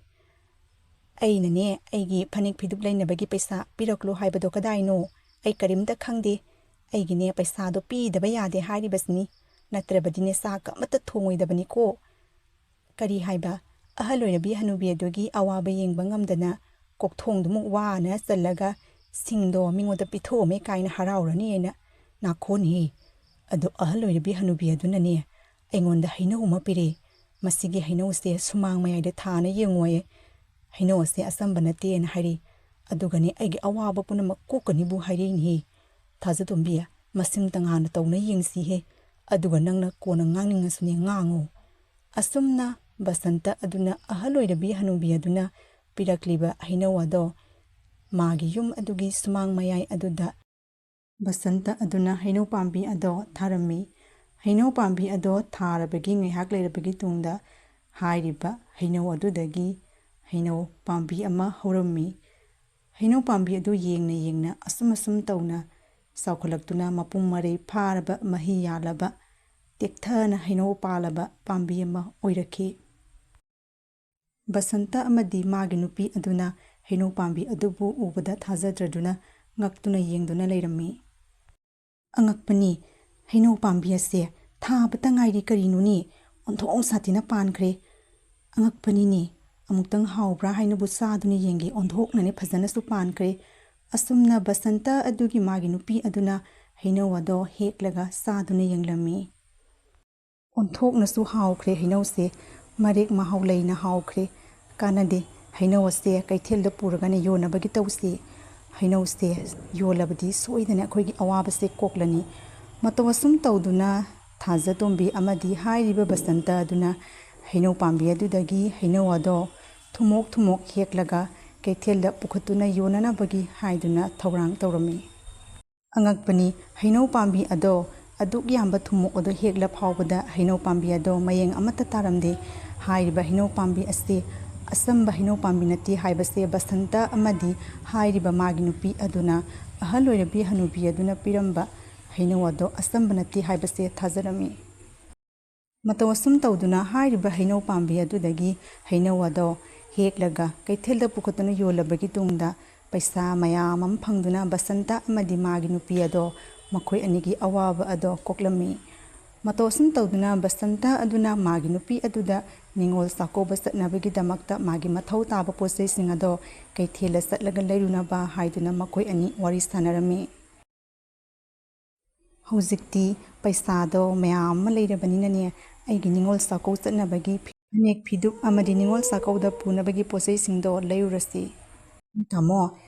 ꯑꯩꯅꯅꯦ ꯑꯩꯒꯤ ꯐꯅꯦꯛ ꯐꯤꯗꯨꯞ ꯂꯩꯅꯕꯒꯤ ꯄꯩꯁꯥ ꯄꯤꯔꯛꯂꯣ ꯍꯥꯏꯕꯗꯣ ꯀꯗꯥꯏꯅꯣ? ꯑꯩ ꯀꯔꯤꯝꯇ ꯈꯪꯗꯦ, ꯑꯩꯒꯤꯅꯦ ꯄꯩꯁꯥꯗꯣ ꯄꯤꯗꯕ ꯌꯥꯗꯦ ꯍꯥꯏꯔꯤꯕꯁꯤꯅꯤ, ꯅꯠꯇ꯭ꯔꯕꯗꯤꯅꯦ ꯆꯥꯛ ꯑꯃꯠꯇ ꯊꯣꯡꯉꯣꯏꯗꯕꯅꯤꯀꯣ꯫ ꯀꯔꯤ ꯍꯥꯏꯕ? ꯑꯍꯜ ꯑꯣꯏꯔꯕꯤ ꯍꯅꯨꯕꯤ ꯑꯗꯨꯒꯤ ꯑꯋꯥꯕ ꯌꯦꯡꯕ ꯉꯝꯗꯅ ꯀꯣꯛꯊꯣꯡꯗꯨꯃꯨꯛ ꯋꯥꯅ ꯆꯜꯂꯒ ꯁꯤꯡꯗꯣ ꯃꯤꯉꯣꯟꯗ ꯄꯤꯊꯣꯛꯑꯝꯃꯦ ꯀꯥꯏꯅ ꯍꯔꯥꯎꯔꯅꯤ ꯑꯩꯅ? ꯅꯥꯈꯣꯅꯤ, ꯑꯗꯣ ꯑꯍꯜ ꯑꯣꯏꯔꯕꯤ ꯍꯅꯨꯕꯤ ꯑꯗꯨꯅꯅꯦ ꯑꯩꯉꯣꯟꯗ ꯍꯩꯅꯧ ꯑꯃ ꯄꯤꯔꯛꯑꯦ, ꯃꯁꯤꯒꯤ ꯍꯩꯅꯧꯁꯦ ꯁꯨꯃꯥꯡ ꯃꯌꯥꯏꯗ ꯊꯥꯅ ꯌꯦꯡꯉꯣꯌꯦ, ꯍꯩꯅꯧ ꯑꯁꯦ ꯑꯆꯝꯕ ꯅꯠꯇꯦꯅ ꯍꯥꯏꯔꯤ, ꯑꯗꯨꯒꯅꯦ ꯑꯩꯒꯤ ꯑꯋꯥꯕ ꯄꯨꯝꯅꯃꯛ ꯀꯣꯛꯀꯅꯤꯕꯨ ꯍꯥꯏꯔꯛꯏꯅꯦ꯫ ꯊꯥꯖꯇꯣꯝꯕꯤ, ꯃꯁꯤꯝ ꯇꯉꯥꯟꯅ ꯇꯧꯅ ꯌꯦꯡꯁꯤꯍꯦ, ꯑꯗꯨꯒ ꯅꯪꯅ ꯀꯣꯟꯅ ꯉꯥꯡꯅꯤꯡꯉꯁꯨꯅꯦ ꯉꯥꯡꯉꯨ꯫ ꯑꯁꯨꯝꯅ ꯕꯁꯟꯇ ꯑꯗꯨꯅ ꯑꯍꯜ ꯑꯣꯏꯔꯕꯤ ꯍꯅꯨꯕꯤ ꯑꯗꯨꯅ ꯄꯤꯔꯛꯂꯤꯕ ꯍꯩꯅꯧ ꯑꯗꯣ ꯃꯥꯒꯤ ꯌꯨꯝ ꯑꯗꯨꯒꯤ ꯁꯨꯃꯥꯡ ꯃꯌꯥꯏ ꯑꯗꯨꯗ ꯕꯁꯟꯇ ꯑꯗꯨꯅ ꯍꯩꯅꯧ ꯄꯥꯝꯕꯤ ꯑꯗꯣ ꯊꯥꯔꯝꯃꯤ꯫ ꯍꯩꯅꯧ ꯄꯥꯝꯕꯤ ꯑꯗꯣ ꯊꯥꯔꯕꯒꯤ ꯉꯥꯏꯍꯥꯛ ꯂꯩꯔꯕꯒꯤ ꯇꯨꯡꯗ ꯍꯥꯏꯔꯤꯕ ꯍꯩꯅꯧ ꯑꯗꯨꯗꯒꯤ ꯍꯩꯅꯧ ꯄꯥꯝꯕꯤ ꯑꯃ ꯍꯧꯔꯝꯃꯤ꯫ ꯍꯩꯅꯧ ꯄꯥꯝꯕꯤ ꯑꯗꯨ ꯌꯦꯡꯅ ꯑꯁꯨꯝ ꯇꯧꯅ ꯆꯥꯎꯈꯠꯂꯛꯇꯨꯅ ꯃꯄꯨꯡ ꯃꯔꯩ ꯐꯥꯔꯕ, ꯃꯍꯤ ꯌꯥꯜꯂꯕ, ꯇꯦꯛꯊꯅ ꯍꯩꯅꯧ ꯄꯥꯜꯂꯕ ꯄꯥꯝꯕꯤ ꯑꯃ ꯑꯣꯏꯔꯛꯈꯤ꯫ ꯕꯁꯟꯇ ꯑꯃꯗꯤ ꯃꯥꯒꯤ ꯅꯨꯄꯤ ꯑꯗꯨꯅ ꯍꯩꯅꯧ ꯄꯥꯝꯕꯤ ꯑꯗꯨꯕꯨ ꯎꯕꯗ ꯊꯥꯖꯗ꯭ꯔꯗꯨꯅ ꯉꯛꯇꯨꯅ ꯌꯦꯡꯗꯨꯅ ꯂꯩꯔꯝꯃꯤ꯫ ꯑꯉꯛꯄꯅꯤ, ꯍꯩꯅꯧ ꯄꯥꯝꯕꯤ ꯑꯁꯦ ꯊꯥꯕꯇ ꯉꯥꯏꯔꯤ ꯀꯔꯤꯅꯣꯅꯤ, ꯑꯣꯟꯊꯣꯛ ꯁꯥꯊꯤꯅ ꯄꯥꯟꯈ꯭ꯔꯦ꯫ ꯑꯉꯛꯄꯅꯤꯅꯦ, ꯑꯃꯨꯛꯇꯪ ꯍꯥꯎꯕ꯭ꯔꯥ ꯍꯥꯏꯅꯕꯨ ꯆꯥꯗꯨꯅ ꯌꯦꯡꯒꯦ, ꯑꯣꯟꯊꯣꯛꯅꯅꯦ ꯐꯖꯅꯁꯨ ꯄꯥꯟꯈ꯭ꯔꯦ꯫ ꯑꯁꯨꯝꯅ ꯕꯁꯟꯇ ꯑꯗꯨꯒꯤ ꯃꯥꯒꯤ ꯅꯨꯄꯤ ꯑꯗꯨꯅ ꯍꯩꯅꯧ ꯑꯗꯣ ꯍꯦꯛꯂꯒ ꯆꯥꯗꯨꯅ ꯌꯦꯡꯂꯝꯃꯤ꯫ ꯑꯣꯟꯊꯣꯛꯅꯁꯨ ꯍꯥꯎꯈ꯭ꯔꯦ ꯍꯩꯅꯧꯁꯦ, ꯃꯔꯦꯛ ꯃꯍꯥꯎ ꯂꯩꯅ ꯍꯥꯎꯈ꯭ꯔꯦ꯫ ꯀꯥꯟꯅꯗꯦ, ꯍꯩꯅꯧ ꯑꯁꯦ ꯀꯩꯊꯦꯜꯗ ꯄꯨꯔꯒꯅꯦ ꯌꯣꯟꯅꯕꯒꯤ ꯇꯧꯁꯤ꯫ ꯍꯩꯅꯧꯁꯦ ꯌꯣꯜꯂꯕꯗꯤ ꯁꯣꯏꯗꯅ ꯑꯩꯈꯣꯏꯒꯤ ꯑꯋꯥꯕꯁꯦ ꯀꯣꯛꯂꯅꯤ꯫ ꯃꯇꯧ ꯑꯁꯨꯝ ꯇꯧꯗꯨꯅ ꯊꯥꯖꯇꯣꯝꯕꯤ ꯑꯃꯗꯤ ꯍꯥꯏꯔꯤꯕ ꯕꯁꯟꯇ ꯑꯗꯨꯅ ꯍꯩꯅꯧ ꯄꯥꯝꯕꯤ ꯑꯗꯨꯗꯒꯤ ꯍꯩꯅꯧ ꯑꯗꯣ ꯊꯨꯃꯣꯛ ꯍꯦꯛꯂꯒ ꯀꯩꯊꯦꯜꯗ ꯄꯨꯈꯠꯇꯨꯅ ꯌꯣꯟꯅꯅꯕꯒꯤ ꯍꯥꯏꯗꯨꯅ ꯊꯧꯔꯥꯡ ꯇꯧꯔꯝꯃꯤ꯫ ꯑꯉꯛꯄꯅꯤ, ꯍꯩꯅꯧ ꯄꯥꯝꯕꯤ ꯑꯗꯣ ꯑꯗꯨꯛ ꯌꯥꯝꯕ ꯊꯨꯃꯣꯛ ꯑꯗꯣ ꯍꯦꯛꯂ ꯐꯥꯎꯕꯗ ꯍꯩꯅꯧ ꯄꯥꯝꯕꯤ ꯑꯗꯣ ꯃꯌꯦꯡ ꯑꯃꯠꯇ ꯇꯥꯔꯝꯗꯦ꯫ ꯍꯥꯏꯔꯤꯕ ꯍꯩꯅꯧ ꯄꯥꯝꯕꯤ ꯑꯁꯤ ꯑꯆꯝꯕ ꯍꯩꯅꯧ ꯄꯥꯝꯕꯤ ꯅꯠꯇꯦ ꯍꯥꯏꯕꯁꯦ ꯕꯁꯟꯇ ꯑꯃꯗꯤ ꯍꯥꯏꯔꯤꯕ ꯃꯥꯒꯤ ꯅꯨꯄꯤ ꯑꯗꯨꯅ ꯑꯍꯜ ꯑꯣꯏꯔꯕꯤ ꯍꯅꯨꯕꯤ ꯑꯗꯨꯅ ꯄꯤꯔꯝꯕ ꯍꯩꯅꯧ ꯑꯗꯣ ꯑꯆꯝꯕ ꯅꯠꯇꯦ ꯍꯥꯏꯕꯁꯦ ꯊꯥꯖꯔꯝꯃꯤ꯫ ꯃꯇꯧ ꯑꯁꯨꯝ ꯇꯧꯗꯨꯅ ꯍꯥꯏꯔꯤꯕ ꯍꯩꯅꯧ ꯄꯥꯝꯕꯤ ꯑꯗꯨꯗꯒꯤ ꯍꯩꯅꯧ ꯑꯗꯣ ꯍꯦꯛꯂꯒ ꯀꯩꯊꯦꯜꯗ ꯄꯨꯈꯠꯇꯨꯅ ꯌꯣꯜꯂꯕꯒꯤ ꯇꯨꯡꯗ ꯄꯩꯁꯥ ꯃꯌꯥꯝ ꯑꯃ ꯐꯪꯗꯨꯅ ꯕꯁꯟꯇ ꯑꯃꯗꯤ ꯃꯥꯒꯤ ꯅꯨꯄꯤ ꯑꯗꯣ ꯃꯈꯣꯏ ꯑꯅꯤꯒꯤ ꯑꯋꯥꯕ ꯑꯗꯣ ꯀꯣꯛꯂꯝꯃꯤ꯫ ꯃꯇꯧ ꯑꯁꯨꯝ ꯇꯧꯗꯨꯅ ꯕꯁꯟꯇ ꯑꯗꯨꯅ ꯃꯥꯒꯤ ꯅꯨꯄꯤ ꯑꯗꯨꯗ ꯅꯤꯡꯉꯣꯜ ꯆꯥꯛꯀꯧꯕ ꯆꯠꯅꯕꯒꯤꯗꯃꯛꯇ ꯃꯥꯒꯤ ꯃꯊꯧ ꯇꯥꯕ ꯄꯣꯠꯆꯩꯁꯤꯡ ꯑꯗꯣ ꯀꯩꯊꯦꯜꯗ ꯆꯠꯂꯒ ꯂꯩꯔꯨꯅꯕ ꯍꯥꯏꯗꯨꯅ ꯃꯈꯣꯏ ꯑꯅꯤ ꯋꯥꯔꯤ ꯁꯥꯟꯅꯔꯝꯃꯤ꯫ ꯍꯧꯖꯤꯛꯇꯤ ꯄꯩꯁꯥꯗꯣ ꯃꯌꯥꯝ ꯑꯃ ꯂꯩꯔꯕꯅꯤꯅꯅꯦ ꯑꯩꯒꯤ ꯅꯤꯡꯉꯣꯜ ꯆꯥꯛꯀꯧ ꯆꯠꯅꯕꯒꯤ ꯐꯅꯦꯛ ꯐꯤꯗꯨꯛ ꯑꯃꯗꯤ ꯅꯤꯡꯉꯣꯜ ꯆꯥꯛꯀꯧꯗ ꯄꯨꯅꯕꯒꯤ ꯄꯣꯠꯆꯩꯁꯤꯡꯗꯣ ꯂꯩꯔꯨꯔꯁꯤ꯫ ꯇꯥꯃꯣ,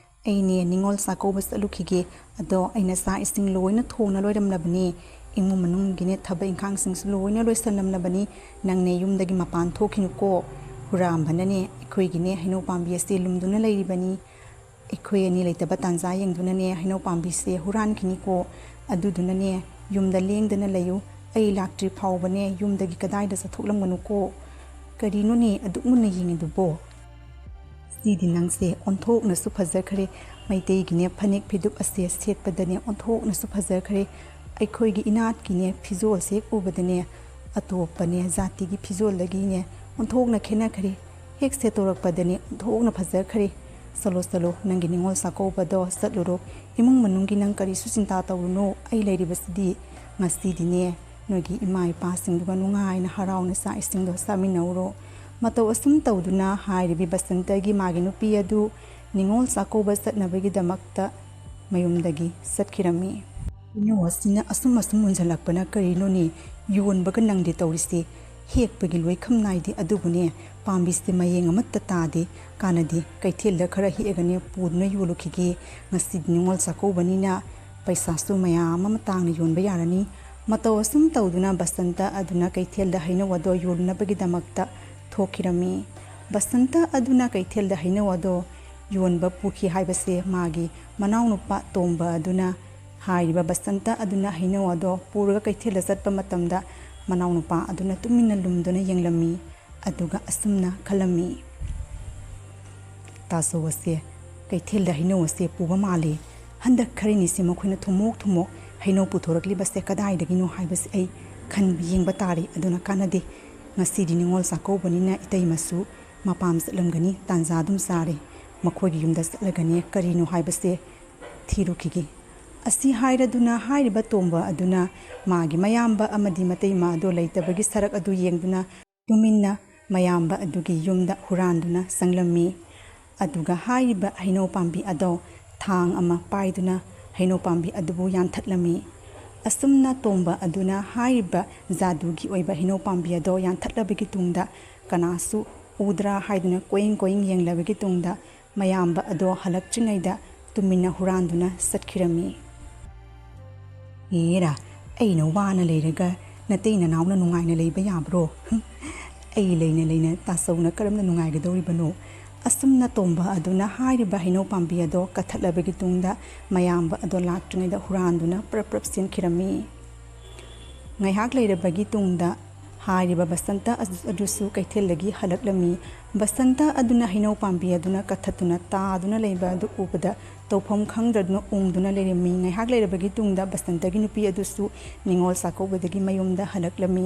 ꯑꯩꯅꯦ ꯅꯤꯡꯉꯣꯜ ꯆꯥꯛꯀꯧꯕ ꯆꯠꯂꯨꯈꯤꯒꯦ, ꯑꯗꯣ ꯑꯩꯅ ꯆꯥꯛ ꯏꯁꯤꯡ ꯂꯣꯏꯅ ꯊꯣꯡꯅ ꯂꯣꯏꯔꯝꯂꯕꯅꯤ, ꯏꯃꯨꯡ ꯃꯅꯨꯡꯒꯤꯅꯦ ꯊꯕꯛ ꯏꯪꯈꯥꯡꯁꯤꯡꯁꯨ ꯂꯣꯏꯅ ꯂꯣꯏꯁꯜꯂꯝꯂꯕꯅꯤ, ꯅꯪꯅꯦ ꯌꯨꯝꯗꯒꯤ ꯃꯄꯥꯟ ꯊꯣꯛꯈꯤꯅꯨꯀꯣ, ꯍꯨꯔꯥꯟꯕꯅꯅꯦ ꯑꯩꯈꯣꯏꯒꯤꯅꯦ ꯍꯩꯅꯧ ꯄꯥꯝꯕꯤ ꯑꯁꯤ ꯂꯨꯝꯗꯨꯅ ꯂꯩꯔꯤꯕꯅꯤ, ꯑꯩꯈꯣꯏ ꯑꯅꯤ ꯂꯩꯇꯕ ꯇꯥꯟꯖꯥ ꯌꯦꯡꯗꯨꯅꯅꯦ ꯍꯩꯅꯧ ꯄꯥꯝꯕꯤꯁꯦ ꯍꯨꯔꯥꯟꯈꯤꯅꯤꯀꯣ, ꯑꯗꯨꯗꯨꯅꯅꯦ ꯌꯨꯝꯗ ꯂꯦꯡꯗꯅ ꯂꯩꯌꯨ, ꯑꯩ ꯂꯥꯛꯇ꯭ꯔꯤ ꯐꯥꯎꯕꯅꯦ ꯌꯨꯝꯗꯒꯤ ꯀꯗꯥꯏꯗ ꯆꯠꯊꯣꯛꯂꯝꯒꯅꯨꯀꯣ꯫ ꯀꯔꯤꯅꯣꯅꯦ ꯑꯗꯨꯛ ꯃꯨꯟꯅ ꯌꯦꯡꯉꯤꯗꯨꯕꯣ? ꯁꯤꯗꯤ ꯅꯪꯁꯦ ꯑꯣꯟꯊꯣꯛꯅꯁꯨ ꯐꯖꯈ꯭ꯔꯦ, ꯃꯩꯇꯩꯒꯤꯅꯦ ꯐꯅꯦꯛ ꯐꯤꯗꯨꯛ ꯑꯁꯦ ꯁꯦꯠꯄꯗꯅꯦ ꯑꯣꯟꯊꯣꯛꯅꯁꯨ ꯐꯖꯈ꯭ꯔꯦ, ꯑꯩꯈꯣꯏꯒꯤ ꯏꯅꯥꯠꯀꯤꯅꯦ ꯐꯤꯖꯣꯜꯁꯦ ꯎꯕꯗꯅꯦ ꯑꯇꯣꯞꯄꯅꯦ ꯖꯥꯇꯤꯒꯤ ꯐꯤꯖꯣꯜꯗꯒꯤꯅꯦ ꯑꯣꯟꯊꯣꯛꯅ ꯈꯦꯠꯅꯈ꯭ꯔꯦ, ꯍꯦꯛ ꯁꯦꯠꯇꯣꯔꯛꯄꯗꯅꯦ ꯑꯣꯟꯊꯣꯛꯅ ꯐꯖꯈ꯭ꯔꯦ꯫ ꯆꯠꯂꯣ ꯆꯠꯂꯣ, ꯅꯪꯒꯤ ꯅꯤꯡꯉꯣꯜ ꯆꯥꯛꯀꯧꯕꯗꯣ ꯆꯠꯂꯨꯔꯣ, ꯏꯃꯨꯡ ꯃꯅꯨꯡꯒꯤ ꯅꯪ ꯀꯔꯤꯁꯨ ꯆꯤꯟꯇꯥ ꯇꯧꯔꯨꯅꯨ, ꯑꯩ ꯂꯩꯔꯤꯕꯁꯤꯗꯤ꯫ ꯉꯁꯤꯗꯤꯅꯦ ꯅꯣꯏꯒꯤ ꯏꯃꯥ ꯏꯄꯥꯁꯤꯡꯗꯨꯒ ꯅꯨꯡꯉꯥꯏꯅ ꯍꯔꯥꯎꯅ ꯆꯥꯛ ꯏꯁꯤꯡꯗꯣ ꯆꯥꯃꯤꯟꯅꯧꯔꯣ꯫ ꯃꯇꯧ ꯑꯁꯨꯝ ꯇꯧꯗꯨꯅ ꯍꯥꯏꯔꯤꯕꯤ ꯕꯁꯟꯇꯒꯤ ꯃꯥꯒꯤ ꯅꯨꯄꯤ ꯑꯗꯨ ꯅꯤꯡꯉꯣꯜ ꯆꯥꯛꯀꯧꯕ ꯆꯠꯅꯕꯒꯤꯗꯃꯛꯇ ꯃꯌꯨꯝꯗꯒꯤ ꯆꯠꯈꯤꯔꯝꯃꯤ꯫ ꯍꯩꯅꯧ ꯑꯁꯤꯅ ꯑꯁꯨꯝ ꯃꯨꯟꯖꯜꯂꯛꯄꯅ ꯀꯔꯤꯅꯣꯅꯦ, ꯌꯣꯟꯕꯒ ꯅꯪꯗꯦ ꯇꯧꯔꯤꯁꯦ, ꯍꯦꯛꯄꯒꯤ ꯂꯣꯏꯈꯝ ꯅꯥꯏꯗꯦ, ꯑꯗꯨꯕꯨꯅꯦ ꯄꯥꯝꯕꯤꯁꯦ ꯃꯌꯦꯡ ꯑꯃꯠꯇ ꯇꯥꯗꯦ, ꯀꯥꯟꯅꯗꯦ, ꯀꯩꯊꯦꯜꯗ ꯈꯔ ꯍꯦꯛꯑꯒꯅꯦ ꯄꯨꯗꯨꯅ ꯌꯣꯜꯂꯨꯈꯤꯒꯦ, ꯉꯁꯤꯗꯤ ꯅꯤꯡꯉꯣꯜ ꯆꯥꯛꯀꯧꯕꯅꯤꯅ ꯄꯩꯁꯥꯁꯨ ꯃꯌꯥꯝ ꯑꯃ ꯇꯥꯡꯅ ꯌꯣꯟꯕ ꯌꯥꯔꯅꯤ꯫ ꯃꯇꯧ ꯑꯁꯨꯝ ꯇꯧꯗꯨꯅ ꯕꯁꯟꯇ ꯑꯗꯨꯅ ꯀꯩꯊꯦꯜꯗ ꯍꯩꯅꯧ ꯑꯗꯣ ꯌꯣꯟꯅꯕꯒꯤꯗꯃꯛꯇ ꯊꯣꯛꯈꯤꯔꯝꯃꯤ꯫ ꯕꯁꯟꯇ ꯑꯗꯨꯅ ꯀꯩꯊꯦꯜꯗ ꯍꯩꯅꯧ ꯑꯗꯣ ꯌꯣꯟꯕ ꯄꯨꯈꯤ ꯍꯥꯏꯕꯁꯦ ꯃꯥꯒꯤ ꯃꯅꯥꯎꯅꯨꯄꯥ ꯇꯣꯝꯕ ꯑꯗꯨꯅ ꯍꯥꯏꯔꯤꯕ ꯕꯁꯟꯇ ꯑꯗꯨꯅ ꯍꯩꯅꯧ ꯑꯗꯣ ꯄꯨꯔꯒ ꯀꯩꯊꯦꯜꯗ ꯆꯠꯄ ꯃꯇꯝꯗ ꯃꯅꯥꯎꯅꯨꯄꯥ ꯑꯗꯨꯅ ꯇꯨꯃꯤꯟꯅ ꯂꯨꯝꯗꯨꯅ ꯌꯦꯡꯂꯝꯃꯤ, ꯑꯗꯨꯒ ꯑꯁꯨꯝꯅ ꯈꯜꯂꯝꯃꯤ, ꯇꯥꯆꯧ ꯑꯁꯦ ꯀꯩꯊꯦꯜꯗ ꯍꯩꯅꯧ ꯑꯁꯦ ꯄꯨꯕ ꯃꯥꯜꯂꯤ, ꯍꯟꯗꯛ ꯈꯔꯅꯤꯁꯦ ꯃꯈꯣꯏꯅ ꯊꯨꯃꯣꯛ ꯍꯩꯅꯧ ꯄꯨꯊꯣꯔꯛꯂꯤꯕꯁꯦ ꯀꯗꯥꯏꯗꯒꯤꯅꯣ ꯍꯥꯏꯕꯁꯦ ꯑꯩ ꯈꯟꯕ ꯌꯦꯡꯕ ꯇꯥꯔꯦ, ꯑꯗꯨꯅ ꯀꯥꯟꯅꯗꯦ, ꯉꯁꯤꯗꯤ ꯅꯤꯡꯉꯣꯜ ꯆꯥꯛꯀꯧꯕꯅꯤꯅ ꯏꯇꯩꯃꯁꯨ ꯃꯄꯥꯝ ꯆꯠꯂꯝꯒꯅꯤ, ꯇꯥꯟꯖꯥ ꯑꯗꯨꯝ ꯆꯥꯔꯦ, ꯃꯈꯣꯏꯒꯤ ꯌꯨꯝꯗ ꯆꯠꯂꯒꯅꯦ ꯀꯔꯤꯅꯣ ꯍꯥꯏꯕꯁꯦ ꯊꯤꯔꯨꯈꯤꯒꯦ꯫ ꯑꯁꯤ ꯍꯥꯏꯔꯗꯨꯅ ꯍꯥꯏꯔꯤꯕ ꯇꯣꯝꯕ ꯑꯗꯨꯅ ꯃꯥꯒꯤ ꯃꯌꯥꯝꯕ ꯑꯃꯗꯤ ꯃꯇꯩꯃ ꯑꯗꯨ ꯂꯩꯇꯕꯒꯤ ꯁꯔꯛ ꯑꯗꯨ ꯌꯦꯡꯗꯨꯅ ꯇꯨꯃꯤꯟꯅ ꯃꯌꯥꯝꯕ ꯑꯗꯨꯒꯤ ꯌꯨꯝꯗ ꯍꯨꯔꯥꯟꯗꯨꯅ ꯆꯪꯂꯝꯃꯤ꯫ ꯑꯗꯨꯒ ꯍꯥꯏꯔꯤꯕ ꯍꯩꯅꯧ ꯄꯥꯝꯕꯤ ꯑꯗꯣ ꯊꯥꯡ ꯑꯃ ꯄꯥꯏꯗꯨꯅ ꯍꯩꯅꯧ ꯄꯥꯝꯕꯤ ꯑꯗꯨꯕꯨ ꯌꯥꯟꯊꯠꯂꯝꯃꯤ꯫ ꯑꯁꯨꯝꯅ ꯇꯣꯝꯕ ꯑꯗꯨꯅ ꯍꯥꯏꯔꯤꯕ ꯖꯥꯗꯨꯒꯤ ꯑꯣꯏꯕ ꯍꯩꯅꯧ ꯄꯥꯝꯕꯤ ꯑꯗꯣ ꯌꯥꯟꯊꯠꯂꯕꯒꯤ ꯇꯨꯡꯗ ꯀꯅꯥꯁꯨ ꯎꯗ꯭ꯔꯥ ꯍꯥꯏꯗꯨꯅ ꯀꯣꯌꯤꯡ ꯌꯦꯡꯂꯕꯒꯤ ꯇꯨꯡꯗ ꯃꯌꯥꯝꯕ ꯑꯗꯣ ꯍꯜꯂꯛꯇ꯭ꯔꯤꯉꯩꯗ ꯇꯨꯃꯤꯟꯅ ꯍꯨꯔꯥꯟꯗꯨꯅ ꯆꯠꯈꯤꯔꯝꯃꯤ꯫ ꯍꯦꯔꯥ, ꯑꯩꯅ ꯋꯥꯅ ꯂꯩꯔꯒ ꯅꯇꯩ ꯅꯅꯥꯎꯅ ꯅꯨꯡꯉꯥꯏꯅ ꯂꯩꯕ ꯌꯥꯕ꯭ꯔꯣ? ꯑꯩ ꯂꯩꯅ ꯇꯥꯆꯧꯅ ꯀꯔꯝꯅ ꯅꯨꯡꯉꯥꯏꯒꯗꯧꯔꯤꯕꯅꯣ? ꯑꯁꯨꯝꯅ ꯇꯣꯝꯕ ꯑꯗꯨꯅ ꯍꯥꯏꯔꯤꯕ ꯍꯩꯅꯧ ꯄꯥꯝꯕꯤ ꯑꯗꯣ ꯀꯛꯊꯠꯂꯕꯒꯤ ꯇꯨꯡꯗ ꯃꯌꯥꯝꯕ ꯑꯗꯣ ꯂꯥꯛꯇ꯭ꯔꯤꯉꯩꯗ ꯍꯨꯔꯥꯟꯗꯨꯅ ꯄ꯭ꯔꯞ ꯆꯦꯟꯈꯤꯔꯝꯃꯤ꯫ ꯉꯥꯏꯍꯥꯛ ꯂꯩꯔꯕꯒꯤ ꯇꯨꯡꯗ ꯍꯥꯏꯔꯤꯕ ꯕꯁꯟꯇ ꯑꯗꯨꯁꯨ ꯀꯩꯊꯦꯜꯗꯒꯤ ꯍꯜꯂꯛꯂꯝꯃꯤ꯫ ꯕꯁꯟꯇ ꯑꯗꯨꯅ ꯍꯩꯅꯧ ꯄꯥꯝꯕꯤ ꯑꯗꯨꯅ ꯀꯛꯊꯠꯇꯨꯅ ꯇꯥꯗꯨꯅ ꯂꯩꯕ ꯑꯗꯨ ꯎꯕꯗ ꯇꯧꯐꯝ ꯈꯪꯗ꯭ꯔꯗꯨꯅ ꯎꯪꯗꯨꯅ ꯂꯩꯔꯝꯃꯤ꯫ ꯉꯥꯏꯍꯥꯛ ꯂꯩꯔꯕꯒꯤ ꯇꯨꯡꯗ ꯕꯁꯟꯇꯒꯤ ꯅꯨꯄꯤ ꯑꯗꯨꯁꯨ ꯅꯤꯡꯉꯣꯜ ꯆꯥꯛꯀꯧꯕꯗꯒꯤ ꯃꯌꯨꯝꯗ ꯍꯜꯂꯛꯂꯝꯃꯤ꯫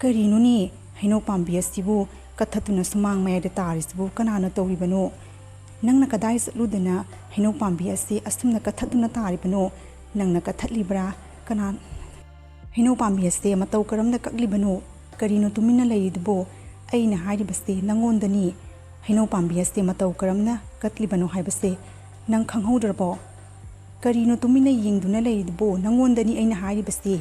ꯀꯔꯤꯅꯣꯅꯦ, ꯍꯩꯅꯧ ꯄꯥꯝꯕꯤ ꯑꯁꯤꯕꯨ ꯀꯊꯠꯇꯨꯅ ꯁꯨꯃꯥꯡ ꯃꯌꯥꯏꯗ ꯇꯥꯔꯤꯁꯤꯕꯨ ꯀꯅꯥꯅ ꯇꯧꯔꯤꯕꯅꯣ? ꯅꯪꯅ ꯀꯗꯥꯏ ꯆꯠꯂꯨꯗꯅ ꯍꯩꯅꯧ ꯄꯥꯝꯕꯤ ꯑꯁꯤ ꯑꯁꯨꯝꯅ ꯀꯊꯠꯇꯨꯅ ꯇꯥꯔꯤꯕꯅꯣ? ꯅꯪꯅ ꯀꯊꯠꯂꯤꯕ꯭ꯔꯥ? ꯀꯅꯥ ꯍꯩꯅꯧ ꯄꯥꯝꯕꯤ ꯑꯁꯤ ꯃꯇꯧ ꯀꯔꯝꯅ ꯀꯛꯂꯤꯕꯅꯣ? ꯀꯔꯤꯅꯣ ꯇꯨꯃꯤꯟꯅ ꯂꯩꯔꯤꯗꯨꯕꯣ? ꯑꯩꯅ ꯍꯥꯏꯔꯤꯕꯁꯤ ꯅꯪꯉꯣꯟꯗꯅꯤ꯫ ꯍꯩꯅꯧ ꯄꯥꯝꯕꯤ ꯑꯁꯤ ꯃꯇꯧ ꯀꯔꯝꯅ ꯀꯛꯂꯤꯕꯅꯣ ꯍꯥꯏꯕꯁꯦ ꯅꯪ ꯈꯪꯍꯧꯗ꯭ꯔꯕꯣ? ꯀꯔꯤꯅꯣ ꯇꯨꯃꯤꯟꯅ ꯌꯦꯡꯗꯨꯅ ꯂꯩꯔꯤꯗꯨꯕꯣ? ꯅꯪꯉꯣꯟꯗꯅꯤ ꯑꯩꯅ ꯍꯥꯏꯔꯤꯕꯁꯤ꯫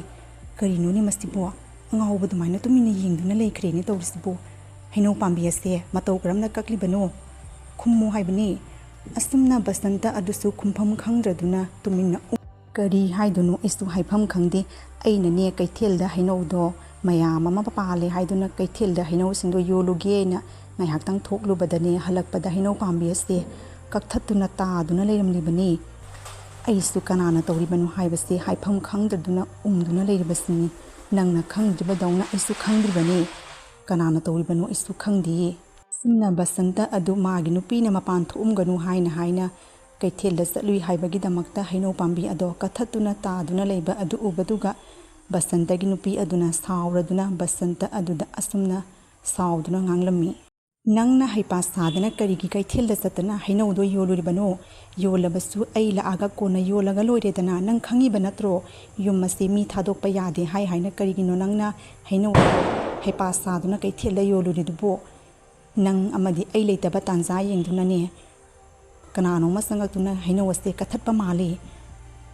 ꯀꯔꯤꯅꯣꯅꯦ ꯃꯁꯤꯕꯣ? ꯑꯉꯥꯎꯕ ꯑꯗꯨꯃꯥꯏꯅ ꯇꯨꯃꯤꯟꯅ ꯌꯦꯡꯗꯨꯅ ꯂꯩꯈ꯭ꯔꯦꯅꯦ ꯇꯧꯔꯤꯁꯤꯕꯣ꯫ ꯍꯩꯅꯧ ꯄꯥꯝꯕꯤ ꯑꯁꯤ ꯃꯇꯧ ꯀꯔꯝꯅ ꯀꯛꯂꯤꯕꯅꯣ? ꯈꯨꯝꯃꯨ ꯍꯥꯏꯕꯅꯤ꯫ ꯑꯁꯨꯝꯅ ꯕꯁꯟꯇ ꯑꯗꯨꯁꯨ ꯈꯨꯝꯐꯝ ꯈꯪꯗ꯭ꯔꯗꯨꯅ ꯇꯨꯃꯤꯟꯅ ꯀꯔꯤ ꯍꯥꯏꯗꯣꯏꯅꯣ ꯑꯩꯁꯨ ꯍꯥꯏꯐꯝ ꯈꯪꯗꯦ꯫ ꯑꯩꯅꯅꯦ ꯀꯩꯊꯦꯜꯗ ꯍꯩꯅꯧꯗꯣ ꯃꯌꯥꯝ ꯑꯃ ꯄꯥꯜꯂꯦ ꯍꯥꯏꯗꯨꯅ ꯀꯩꯊꯦꯜꯗ ꯍꯩꯅꯧꯁꯤꯡꯗꯣ ꯌꯣꯜꯂꯨꯒꯦꯅ ꯉꯥꯏꯍꯥꯛꯇꯪ ꯊꯣꯛꯂꯨꯕꯗꯅꯦ ꯍꯜꯂꯛꯄꯗ ꯍꯩꯅꯧ ꯄꯥꯝꯕꯤ ꯑꯁꯤ ꯀꯛꯊꯠꯇꯨꯅ ꯇꯥꯗꯨꯅ ꯂꯩꯔꯝꯂꯤꯕꯅꯤ꯫ ꯑꯩꯁꯨ ꯀꯅꯥꯅ ꯇꯧꯔꯤꯕꯅꯣ ꯍꯥꯏꯕꯁꯦ ꯍꯥꯏꯐꯝ ꯈꯪꯗ꯭ꯔꯗꯨꯅ ꯎꯝꯗꯨꯅ ꯂꯩꯔꯤꯕꯁꯤꯅꯤ꯫ ꯅꯪꯅ ꯈꯪꯗ꯭ꯔꯤꯕꯗꯧꯅ ꯑꯩꯁꯨ ꯈꯪꯗ꯭ꯔꯤꯕꯅꯤ꯫ ꯀꯅꯥꯅ ꯇꯧꯔꯤꯕꯅꯣ ꯑꯩꯁꯨ ꯈꯪꯗꯦ꯫ ꯑꯁꯨꯝꯅ ꯕꯁꯟꯇ ꯑꯗꯨ ꯃꯥꯒꯤ ꯅꯨꯄꯤꯅ ꯃꯄꯥꯟ ꯊꯣꯛꯑꯝꯒꯅꯨ ꯍꯥꯏꯅ ꯀꯩꯊꯦꯜꯗ ꯆꯠꯂꯨꯏ ꯍꯥꯏꯕꯒꯤꯗꯃꯛꯇ ꯍꯩꯅꯧ ꯄꯥꯝꯕꯤ ꯑꯗꯣ ꯀꯊꯠꯇꯨꯅ ꯇꯥꯗꯨꯅ ꯂꯩꯕ ꯑꯗꯨ ꯎꯕꯗꯨꯒ ꯕꯁꯟꯇꯒꯤ ꯅꯨꯄꯤ ꯑꯗꯨꯅ ꯁꯥꯎꯔꯗꯨꯅ ꯕꯁꯟꯇ ꯑꯗꯨꯗ ꯑꯁꯨꯝꯅ ꯁꯥꯎꯗꯨꯅ ꯉꯥꯡꯂꯝꯃꯤ꯫ ꯅꯪꯅ ꯍꯩꯄꯥ ꯁꯥꯗꯅ ꯀꯔꯤꯒꯤ ꯀꯩꯊꯦꯜꯗ ꯆꯠꯇꯅ ꯍꯩꯅꯧꯗꯣ ꯌꯣꯜꯂꯨꯔꯤꯕꯅꯣ? ꯌꯣꯜꯂꯕꯁꯨ ꯑꯩ ꯂꯥꯛꯑꯒ ꯀꯣꯟꯅ ꯌꯣꯜꯂꯒ ꯂꯣꯏꯔꯦꯗꯅ꯫ ꯅꯪ ꯈꯪꯉꯤꯕ ꯅꯠꯇ꯭ꯔꯣ? ꯌꯨꯝ ꯑꯁꯤ ꯃꯤ ꯊꯥꯗꯣꯛꯄ ꯌꯥꯗꯦ ꯍꯥꯏꯅ ꯀꯔꯤꯒꯤꯅꯣ ꯅꯪꯅ ꯍꯩꯅꯧ ꯍꯩꯄꯥ ꯁꯥꯗꯨꯅ ꯀꯩꯊꯦꯜꯗ ꯌꯣꯜꯂꯨꯔꯤꯗꯨꯕꯣ? ꯅꯪ ꯑꯃꯗꯤ ꯑꯩ ꯂꯩꯇꯕ ꯇꯥꯟꯖꯥ ꯌꯦꯡꯗꯨꯅꯅꯦ ꯀꯅꯥꯅꯣꯃ ꯆꯪꯉꯛꯇꯨꯅ ꯍꯩꯅꯧ ꯑꯁꯤ ꯀꯊꯠꯄ ꯃꯥꯜꯂꯤ꯫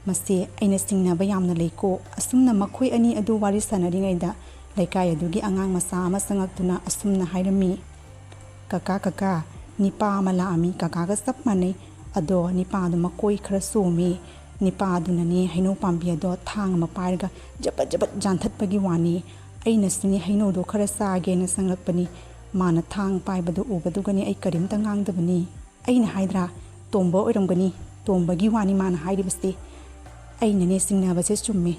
ꯃꯁꯤ ꯑꯩꯅ ꯆꯤꯡꯅꯕ ꯌꯥꯝꯅ ꯂꯩꯀꯣ꯫ ꯑꯁꯨꯝꯅ ꯃꯈꯣꯏ ꯑꯅꯤ ꯑꯗꯨ ꯋꯥꯔꯤ ꯁꯥꯟꯅꯔꯤꯉꯩꯗ ꯂꯩꯀꯥꯏ ꯑꯗꯨꯒꯤ ꯑꯉꯥꯡ ꯃꯆꯥ ꯑꯃ ꯆꯪꯉꯛꯇꯨꯅ ꯑꯁꯨꯝꯅ ꯍꯥꯏꯔꯝꯃꯤ꯫ ꯀꯀꯥ ꯅꯤꯄꯥ ꯑꯃ ꯂꯥꯛꯑꯝꯃꯤ ꯀꯀꯥꯒ ꯆꯞ ꯃꯥꯟꯅꯩ꯫ ꯑꯗꯣ ꯅꯤꯄꯥꯗꯣ ꯃꯀꯣꯏ ꯈꯔ ꯆꯣꯝꯃꯤ꯫ ꯅꯤꯄꯥꯗꯨꯅꯅꯦ ꯍꯩꯅꯧ ꯄꯥꯝꯕꯤ ꯑꯗꯣ ꯊꯥꯡ ꯑꯃ ꯄꯥꯏꯔꯒ ꯖꯕꯠ ꯌꯥꯟꯊꯠꯄꯒꯤ ꯋꯥꯅꯤ꯫ ꯑꯩꯅꯁꯨꯅꯦ ꯍꯩꯅꯧꯗꯣ ꯈꯔ ꯆꯥꯒꯦꯅ ꯆꯪꯂꯛꯄꯅꯤ꯫ ꯃꯥꯅ ꯊꯥꯡ ꯄꯥꯏꯕꯗꯣ ꯎꯕꯗꯨꯒꯅꯦ ꯑꯩ ꯀꯔꯤꯝꯇ ꯉꯥꯡꯗꯕꯅꯤ꯫ ꯑꯩꯅ ꯍꯥꯏꯗ꯭ꯔꯥ ꯇꯣꯝꯕ ꯑꯣꯏꯔꯝꯒꯅꯤ, ꯇꯣꯝꯕꯒꯤ ꯋꯥꯅꯤ ꯃꯥꯅ ꯍꯥꯏꯔꯤꯕꯁꯦ꯫ ꯑꯩꯅꯅꯦ ꯆꯤꯡꯅꯕꯁꯦ ꯆꯨꯝꯃꯦ,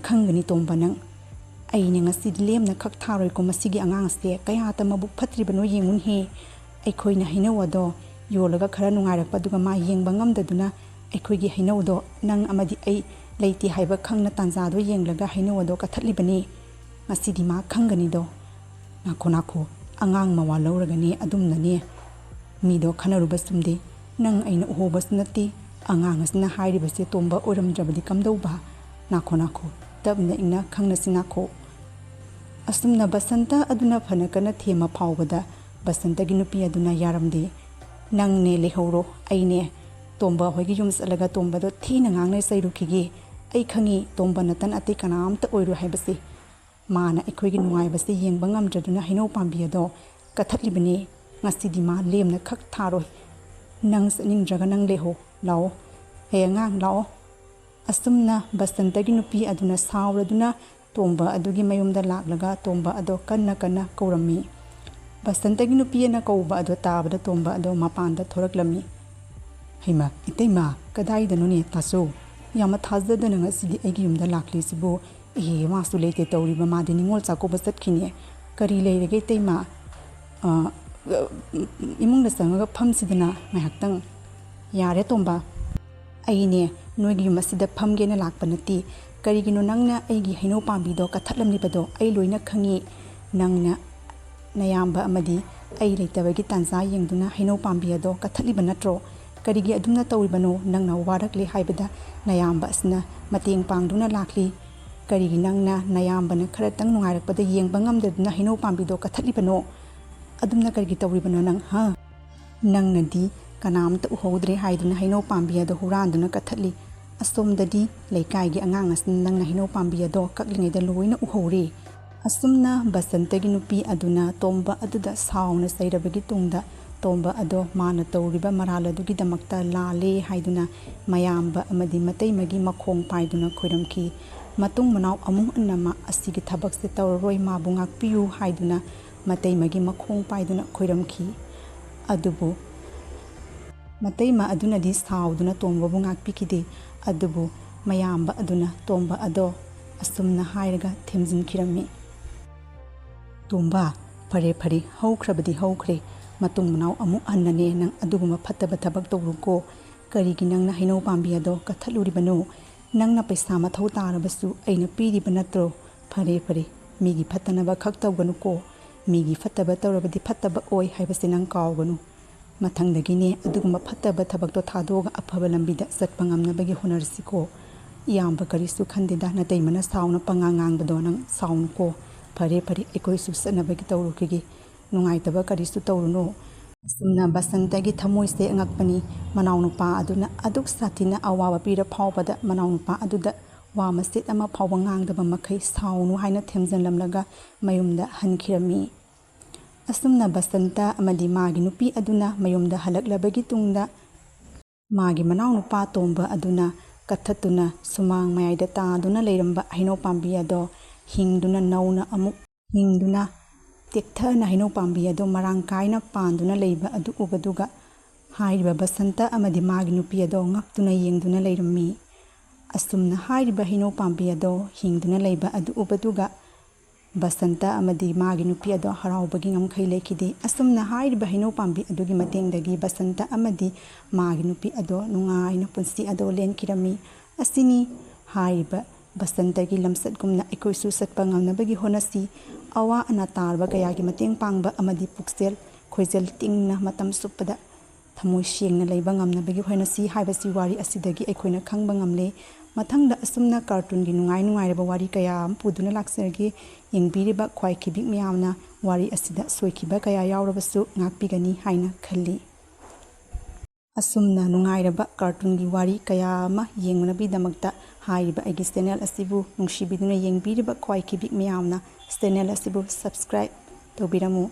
ꯈꯪꯒꯅꯤ ꯇꯣꯝꯕ ꯅꯪ꯫ ꯑꯩꯅꯦ ꯉꯁꯤꯗꯤ ꯂꯦꯝꯅ ꯈꯛ ꯊꯥꯔꯣꯏꯀꯣ ꯃꯁꯤꯒꯤ ꯑꯉꯥꯡꯁꯦ ꯀꯌꯥꯇ ꯃꯕꯨꯛ ꯐꯠꯇ꯭ꯔꯤꯕꯅꯣ ꯌꯦꯡꯉꯨꯟꯍꯦ꯫ ꯑꯩꯈꯣꯏꯅ ꯍꯩꯅꯧ ꯑꯗꯣ ꯌꯣꯜꯂꯒ ꯈꯔ ꯅꯨꯡꯉꯥꯏꯔꯛꯄ ꯑꯗꯨꯒ ꯃꯥ ꯌꯦꯡꯕ ꯉꯝꯗꯗꯨꯅ ꯑꯩꯈꯣꯏꯒꯤ ꯍꯩꯅꯧꯗꯣ ꯅꯪ ꯑꯃꯗꯤ ꯑꯩ ꯂꯩꯇꯦ ꯍꯥꯏꯕ ꯈꯪꯅ ꯇꯥꯟꯖꯥꯗꯣ ꯌꯦꯡꯂꯒ ꯍꯩꯅꯧ ꯑꯗꯣ ꯀꯊꯠꯂꯤꯕꯅꯤ꯫ ꯉꯁꯤꯗꯤ ꯃꯥ ꯈꯪꯒꯅꯤꯗꯣ꯫ ꯅꯥꯈꯣ ꯑꯉꯥꯡ ꯃꯋꯥ ꯂꯧꯔꯒꯅꯦ ꯑꯗꯨꯝꯅꯅꯦ ꯃꯤꯗꯣ ꯈꯟꯅꯔꯨꯕ ꯆꯨꯝꯗꯦ꯫ ꯅꯪ ꯑꯩꯅ ꯎꯍꯧꯕꯁꯨ ꯅꯠꯇꯦ꯫ ꯑꯉꯥꯡ ꯑꯁꯤꯅ ꯍꯥꯏꯔꯤꯕꯁꯦ ꯇꯣꯝꯕ ꯑꯣꯏꯔꯝꯗ꯭ꯔꯕꯗꯤ ꯀꯝꯗꯧꯕ? ꯅꯥꯈꯣ ꯇꯞꯅ ꯏꯪꯅ ꯈꯪꯅꯁꯤ ꯅꯥꯈꯣ꯫ ꯑꯁꯨꯝꯅ ꯕꯁꯟꯇ ꯑꯗꯨꯅ ꯐꯅ ꯀꯟꯅ ꯊꯦꯝꯃ ꯐꯥꯎꯕꯗ ꯕꯁꯟꯇꯒꯤ ꯅꯨꯄꯤ ꯑꯗꯨꯅ ꯌꯥꯔꯝꯗꯦ꯫ ꯅꯪꯅꯦ ꯂꯩꯍꯧꯔꯣ, ꯑꯩꯅꯦ ꯇꯣꯝꯕ ꯍꯣꯏꯒꯤ ꯌꯨꯝ ꯆꯠꯂꯒ ꯇꯣꯝꯕꯗꯣ ꯊꯤꯅ ꯉꯥꯡꯅ ꯆꯩꯔꯨꯈꯤꯒꯦ꯫ ꯑꯩ ꯈꯪꯉꯤ ꯇꯣꯝꯕ ꯅꯇꯟ ꯑꯇꯩ ꯀꯅꯥꯝꯇ ꯑꯣꯏꯔꯣꯏ ꯍꯥꯏꯕꯁꯦ꯫ ꯃꯥꯅ ꯑꯩꯈꯣꯏꯒꯤ ꯅꯨꯡꯉꯥꯏꯕꯁꯦ ꯌꯦꯡꯕ ꯉꯝꯗ꯭ꯔꯗꯨꯅ ꯍꯩꯅꯧ ꯄꯥꯝꯕꯤ ꯑꯗꯣ ꯀꯊꯠꯂꯤꯕꯅꯤ꯫ ꯉꯁꯤꯗꯤ ꯃꯥ ꯂꯦꯝꯅ ꯈꯛ ꯊꯥꯔꯣꯏ꯫ ꯅꯪ ꯆꯠꯅꯤꯡꯗ꯭ꯔꯒ ꯅꯪ ꯂꯩꯍꯧ, ꯂꯥꯛꯑꯣ ꯍꯦ ꯑꯉꯥꯡ ꯂꯥꯛꯑꯣ꯫ ꯑꯁꯨꯝꯅ ꯕꯁꯟꯇꯒꯤ ꯅꯨꯄꯤ ꯑꯗꯨꯅ ꯁꯥꯎꯔꯗꯨꯅ ꯇꯣꯝꯕ ꯑꯗꯨꯒꯤ ꯃꯌꯨꯝꯗ ꯂꯥꯛꯂꯒ ꯇꯣꯝꯕ ꯑꯗꯣ ꯀꯟꯅ ꯀꯧꯔꯝꯃꯤ꯫ ꯕꯁꯟꯇꯒꯤ ꯅꯨꯄꯤꯅ ꯀꯧꯕ ꯑꯗꯣ ꯇꯥꯕꯗ ꯇꯣꯝꯕ ꯑꯗꯣ ꯃꯄꯥꯟꯗ ꯊꯣꯔꯛꯂꯝꯃꯤ꯫ ꯍꯩꯃꯥ ꯏꯇꯩꯃꯥ ꯀꯗꯥꯏꯗꯅꯣꯅꯦ ꯇꯥꯆꯧ? ꯌꯥꯝꯅ ꯊꯥꯖꯗꯅ ꯉꯁꯤꯗꯤ ꯑꯩꯒꯤ ꯌꯨꯝꯗ ꯂꯥꯛꯂꯤꯁꯤꯕꯨ꯫ ꯃꯥꯁꯨ ꯂꯩꯇꯦ ꯇꯧꯔꯤꯕ, ꯃꯥꯗꯤ ꯅꯤꯡꯉꯣꯜ ꯆꯥꯛꯀꯧꯕ ꯆꯠꯈꯤꯅꯦ꯫ ꯀꯔꯤ ꯂꯩꯔꯒꯦ ꯏꯇꯩꯃꯥ? ꯏꯃꯨꯡꯗ ꯆꯪꯉꯒ ꯐꯝꯁꯤꯗꯅ ꯉꯥꯏꯍꯥꯛꯇꯪ꯫ ꯌꯥꯔꯦ ꯇꯣꯝꯕ, ꯑꯩꯅꯦ ꯅꯣꯏꯒꯤ ꯌꯨꯝ ꯑꯁꯤꯗ ꯐꯝꯒꯦꯅ ꯂꯥꯛꯄ ꯅꯠꯇꯦ꯫ ꯀꯔꯤꯒꯤꯅꯣ ꯅꯪꯅ ꯑꯩꯒꯤ ꯍꯩꯅꯧ ꯄꯥꯝꯕꯤꯗꯣ ꯀꯊꯠꯂꯝꯂꯤꯕꯗꯣ? ꯑꯩ ꯂꯣꯏꯅ ꯈꯪꯉꯤ꯫ ꯅꯪꯅ ꯅꯌꯥꯝꯕ ꯑꯃꯗꯤ ꯑꯩ ꯂꯩꯇꯕꯒꯤ ꯇꯥꯟꯖꯥ ꯌꯦꯡꯗꯨꯅ ꯍꯩꯅꯧ ꯄꯥꯝꯕꯤ ꯑꯗꯣ ꯀꯊꯠꯂꯤꯕ ꯅꯠꯇ꯭ꯔꯣ? ꯀꯔꯤꯒꯤ ꯑꯗꯨꯝꯅ ꯇꯧꯔꯤꯕꯅꯣ? ꯅꯪꯅ ꯋꯥꯔꯛꯂꯦ ꯍꯥꯏꯕꯗ ꯅꯌꯥꯝꯕ ꯑꯁꯤꯅ ꯃꯇꯦꯡ ꯄꯥꯡꯗꯨꯅ ꯂꯥꯛꯂꯤ꯫ ꯀꯔꯤꯒꯤ ꯅꯪꯅ ꯅꯌꯥꯝꯕꯅ ꯈꯔꯇꯪ ꯅꯨꯡꯉꯥꯏꯔꯛꯄꯗ ꯌꯦꯡꯕ ꯉꯝꯗꯗꯨꯅ ꯍꯩꯅꯧ ꯄꯥꯝꯕꯤꯗꯣ ꯀꯊꯠꯂꯤꯕꯅꯣ? ꯑꯗꯨꯝꯅ ꯀꯔꯤꯒꯤ ꯇꯧꯔꯤꯕꯅꯣ ꯅꯪ? ꯅꯪꯅꯗꯤ ꯀꯅꯥꯝꯇ ꯎꯍꯧꯗ꯭ꯔꯦ ꯍꯥꯏꯗꯨꯅ ꯍꯩꯅꯧ ꯄꯥꯝꯕꯤ ꯑꯗꯣ ꯍꯨꯔꯥꯟꯗꯨꯅ ꯀꯊꯠꯂꯤ꯫ ꯑꯁꯣꯝꯗꯗꯤ ꯂꯩꯀꯥꯏꯒꯤ ꯑꯉꯥꯡ ꯑꯁꯤꯅ ꯅꯪꯅ ꯍꯩꯅꯧ ꯄꯥꯝꯕꯤ ꯑꯗꯣ ꯀꯛꯂꯤꯉꯩꯗ ꯂꯣꯏꯅ ꯎꯍꯧꯔꯦ꯫ ꯑꯁꯨꯝꯅ ꯕꯁꯟꯇꯒꯤ ꯅꯨꯄꯤ ꯑꯗꯨꯅ ꯇꯣꯝꯕ ꯑꯗꯨꯗ ꯁꯥꯎꯅ ꯆꯩꯔꯕꯒꯤ ꯇꯨꯡꯗ ꯇꯣꯝꯕ ꯑꯗꯣ ꯃꯥꯅ ꯇꯧꯔꯤꯕ ꯃꯔꯥꯜ ꯑꯗꯨꯒꯤꯗꯃꯛꯇ ꯂꯥꯜꯂꯦ ꯍꯥꯏꯗꯨꯅ ꯃꯌꯥꯝꯕ ꯑꯃꯗꯤ ꯃꯇꯩꯃꯒꯤ ꯃꯈꯣꯡ ꯄꯥꯏꯗꯨꯅ ꯈꯣꯏꯔꯝꯈꯤ꯫ ꯃꯇꯨꯡ ꯃꯅꯥꯎ ꯑꯃꯨꯛ ꯍꯟꯅ ꯑꯁꯤꯒꯤ ꯊꯕꯛꯁꯦ ꯇꯧꯔꯔꯣꯏ, ꯃꯥꯕꯨ ꯉꯥꯛꯄꯤꯌꯨ ꯍꯥꯏꯗꯨꯅ ꯃꯇꯩꯃꯒꯤ ꯃꯈꯣꯡ ꯄꯥꯏꯗꯨꯅ ꯈꯣꯏꯔꯝꯈꯤ꯫ ꯑꯗꯨꯕꯨ ꯃꯇꯩꯃ ꯑꯗꯨꯅꯗꯤ ꯁꯥꯎꯗꯨꯅ ꯇꯣꯝꯕꯕꯨ ꯉꯥꯛꯄꯤꯈꯤꯗꯦ꯫ ꯑꯗꯨꯕꯨ ꯃꯌꯥꯝꯕ ꯑꯗꯨꯅ ꯇꯣꯝꯕ ꯑꯗꯣ ꯑꯁꯨꯝꯅ ꯍꯥꯏꯔꯒ ꯊꯦꯝꯖꯤꯟꯈꯤꯔꯝꯃꯤ꯫ ꯇꯣꯝꯕ, ꯐꯔꯦ ꯍꯧꯈ꯭ꯔꯕꯗꯤ ꯍꯧꯈ꯭ꯔꯦ꯫ ꯃꯇꯨꯡ ꯃꯅꯥꯎ ꯑꯃꯨꯛ ꯍꯟꯅꯅꯦ ꯅꯪ ꯑꯗꯨꯒꯨꯝꯕ ꯐꯠꯇꯕ ꯊꯕꯛ ꯇꯧꯔꯨꯀꯣ꯫ ꯀꯔꯤꯒꯤ ꯅꯪꯅ ꯍꯩꯅꯧ ꯄꯥꯝꯕꯤ ꯑꯗꯣ ꯀꯊꯠꯂꯨꯔꯤꯕꯅꯣ? ꯅꯪꯅ ꯄꯩꯁꯥ ꯃꯊꯧ ꯇꯥꯔꯕꯁꯨ ꯑꯩꯅ ꯄꯤꯔꯤꯕ ꯅꯠꯇ꯭ꯔꯣ? ꯐꯔꯦ ꯃꯤꯒꯤ ꯐꯠꯇꯅꯕ ꯈꯛ ꯇꯧꯒꯅꯨꯀꯣ꯫ ꯃꯤꯒꯤ ꯐꯠꯇꯕ ꯇꯧꯔꯕꯗꯤ ꯐꯠꯇꯕ ꯑꯣꯏ ꯍꯥꯏꯕꯁꯤ ꯅꯪ ꯀꯥꯎꯒꯅꯨ ꯃꯊꯪꯗꯒꯤꯅꯦ ꯑꯗꯨꯒꯨꯝꯕ ꯐꯠꯇꯕ ꯊꯕꯛꯇꯣ ꯊꯥꯗꯣꯛꯑꯒ ꯑꯐꯕ ꯂꯝꯕꯤꯗ ꯆꯠꯄ ꯉꯝꯅꯕꯒꯤ ꯍꯣꯠꯅꯔꯁꯤꯀꯣ ꯏꯌꯥꯝꯕ ꯀꯔꯤꯁꯨ ꯈꯟꯗꯦꯗ ꯅꯇꯩꯃꯅ ꯁꯥꯎꯅ ꯄꯉꯥꯡ ꯉꯥꯡꯕꯗꯣ ꯅꯪ ꯁꯥꯎꯅꯨꯀꯣ ꯐꯔꯦ ꯑꯩꯈꯣꯏꯁꯨ ꯆꯠꯅꯕꯒꯤ ꯇꯧꯔꯨꯈꯤꯒꯦ ꯅꯨꯡꯉꯥꯏꯇꯕ ꯀꯔꯤꯁꯨ ꯇꯧꯔꯨꯅꯨ ꯑꯁꯨꯝꯅ ꯕꯁꯟꯇꯒꯤ ꯊꯃꯣꯏꯁꯦ ꯑꯉꯛꯄꯅꯤ ꯃꯅꯥꯎꯅꯨꯄꯥ ꯑꯗꯨꯅ ꯑꯗꯨꯛ ꯁꯥꯊꯤꯅ ꯑꯋꯥꯕ ꯄꯤꯔ ꯐꯥꯎꯕꯗ ꯃꯅꯥꯎꯅꯨꯄꯥ ꯑꯗꯨꯗ ꯋꯥ ꯃꯆꯦꯠ ꯑꯃ ꯐꯥꯎꯕ ꯉꯥꯡꯗꯕ ꯃꯈꯩ ꯁꯥꯎꯅꯨ ꯍꯥꯏꯅ ꯊꯦꯝꯖꯤꯜꯂꯝꯂꯒ ꯃꯌꯨꯝꯗ ꯍꯟꯈꯤꯔꯝꯃꯤ ꯑꯁꯨꯝꯅ ꯕꯁꯟꯇ ꯑꯃꯗꯤ ꯃꯥꯒꯤ ꯅꯨꯄꯤ ꯑꯗꯨꯅ ꯃꯌꯨꯝꯗ ꯍꯜꯂꯛꯂꯕꯒꯤ ꯇꯨꯡꯗ ꯃꯥꯒꯤ ꯃꯅꯥꯎꯅꯨꯄꯥ ꯇꯣꯝꯕ ꯑꯗꯨꯅ ꯀꯠꯊꯠꯇꯨꯅ ꯁꯨꯃꯥꯡ ꯃꯌꯥꯏꯗ ꯇꯥꯗꯨꯅ ꯂꯩꯔꯝꯕ ꯍꯩꯅꯧ ꯄꯥꯝꯕꯤ ꯑꯗꯣ ꯍꯤꯡꯗꯨꯅ ꯅꯧꯅ ꯑꯃꯨꯛ ꯍꯤꯡꯗꯨꯅ ꯇꯦꯛꯊꯅ ꯍꯩꯅꯧ ꯄꯥꯝꯕꯤ ꯑꯗꯣ ꯃꯔꯥꯡ ꯀꯥꯏꯅ ꯄꯥꯟꯗꯨꯅ ꯂꯩꯕ ꯑꯗꯨ ꯎꯕꯗꯨꯒ ꯍꯥꯏꯔꯤꯕ ꯕꯁꯟꯇ ꯑꯃꯗꯤ ꯃꯥꯒꯤ ꯅꯨꯄꯤ ꯑꯗꯣ ꯉꯛꯇꯨꯅ ꯌꯦꯡꯗꯨꯅ ꯂꯩꯔꯝꯃꯤ ꯑꯁꯨꯝꯅ ꯍꯥꯏꯔꯤꯕ ꯍꯩꯅꯧ ꯄꯥꯝꯕꯤ ꯑꯗꯣ ꯍꯤꯡꯗꯨꯅ ꯂꯩꯕ ꯑꯗꯨ ꯎꯕꯗꯨꯒ ꯕꯁꯟꯇ ꯑꯃꯗꯤ ꯃꯥꯒꯤ ꯅꯨꯄꯤ ꯑꯗꯣ ꯍꯔꯥꯎꯕꯒꯤ ꯉꯝꯈꯩ ꯂꯩꯈꯤꯗꯦ ꯑꯁꯨꯝꯅ ꯍꯥꯏꯔꯤꯕ ꯍꯩꯅꯧ ꯄꯥꯝꯕꯤ ꯑꯗꯨꯒꯤ ꯃꯇꯦꯡꯗꯒꯤ ꯕꯁꯟꯇ ꯑꯃꯗꯤ ꯃꯥꯒꯤ ꯅꯨꯄꯤ ꯑꯗꯣ ꯅꯨꯡꯉꯥꯏꯅ ꯄꯨꯟꯁꯤ ꯑꯗꯣ ꯂꯦꯟꯈꯤꯔꯝꯃꯤ ꯑꯁꯤꯅꯤ ꯍꯥꯏꯔꯤꯕ ꯕꯁꯟꯇꯒꯤ ꯂꯝꯆꯠꯒꯨꯝꯅ ꯑꯩꯈꯣꯏꯁꯨ ꯆꯠꯄ ꯉꯝꯅꯕꯒꯤ ꯍꯣꯠꯅꯁꯤ ꯑꯋꯥ ꯑꯅꯥ ꯇꯥꯔꯕ ꯀꯌꯥꯒꯤ ꯃꯇꯦꯡ ꯄꯥꯡꯕ ꯑꯃꯗꯤ ꯄꯨꯛꯆꯦꯜ ꯈꯣꯏꯖꯦꯜ ꯇꯤꯡꯅ ꯃꯇꯝ ꯆꯨꯞꯄꯗ ꯊꯃꯣꯏ ꯁꯦꯡꯅ ꯂꯩꯕ ꯉꯝꯅꯕꯒꯤ ꯍꯣꯠꯅꯁꯤ ꯍꯥꯏꯕꯁꯤ ꯋꯥꯔꯤ ꯑꯁꯤꯗꯒꯤ ꯑꯩꯈꯣꯏꯅ ꯈꯪꯕ ꯉꯝꯂꯦ ꯃꯊꯪꯗ ꯑꯁꯨꯝꯅ ꯀꯥꯔꯇꯨꯟꯒꯤ ꯅꯨꯡꯉꯥꯏꯔꯕ ꯋꯥꯔꯤ ꯀꯌꯥ ꯑꯃ ꯄꯨꯗꯨꯅ ꯂꯥꯛꯆꯔꯒꯦ ꯌꯦꯡꯕꯤꯔꯤꯕ ꯈ꯭ꯋꯥꯏꯈꯤꯕꯤꯛ ꯃꯌꯥꯝꯅ ꯋꯥꯔꯤ ꯑꯁꯤꯗ ꯁꯣꯏꯈꯤꯕ ꯀꯌా ꯌꯥꯎꯔꯕꯁꯨ ꯉꯥꯛꯄꯤꯒꯅꯤ ꯍꯥꯏꯅ ꯈꯜꯂꯤ ꯑꯁꯨꯝꯅ ꯅꯨꯡꯉꯥꯏꯔꯕ ꯀꯥꯔꯇꯨꯟꯒꯤ ꯋꯥꯔꯤ ꯀꯌా ꯑꯃ ꯌꯦꯡꯅꯕꯒꯤꯗꯃꯛꯇ ꯍꯥꯏꯔꯤꯕ ꯑꯩꯒꯤ ꯆꯦꯅꯦꯜ ꯑꯁꯤꯕꯨ ꯅꯨꯡꯁꯤꯕꯤꯗꯨꯅ ꯌꯦꯡꯕꯤꯔꯤꯕ ꯈ꯭ꯋꯥꯏꯈꯤꯕꯤꯛ ꯃꯌꯥꯝꯅ ꯆꯦꯅꯦꯜ ꯑꯁꯤꯕꯨ ꯁꯕꯁꯀ꯭ꯔꯥꯏꯕ ꯇꯧꯕꯤꯔꯝꯃꯨ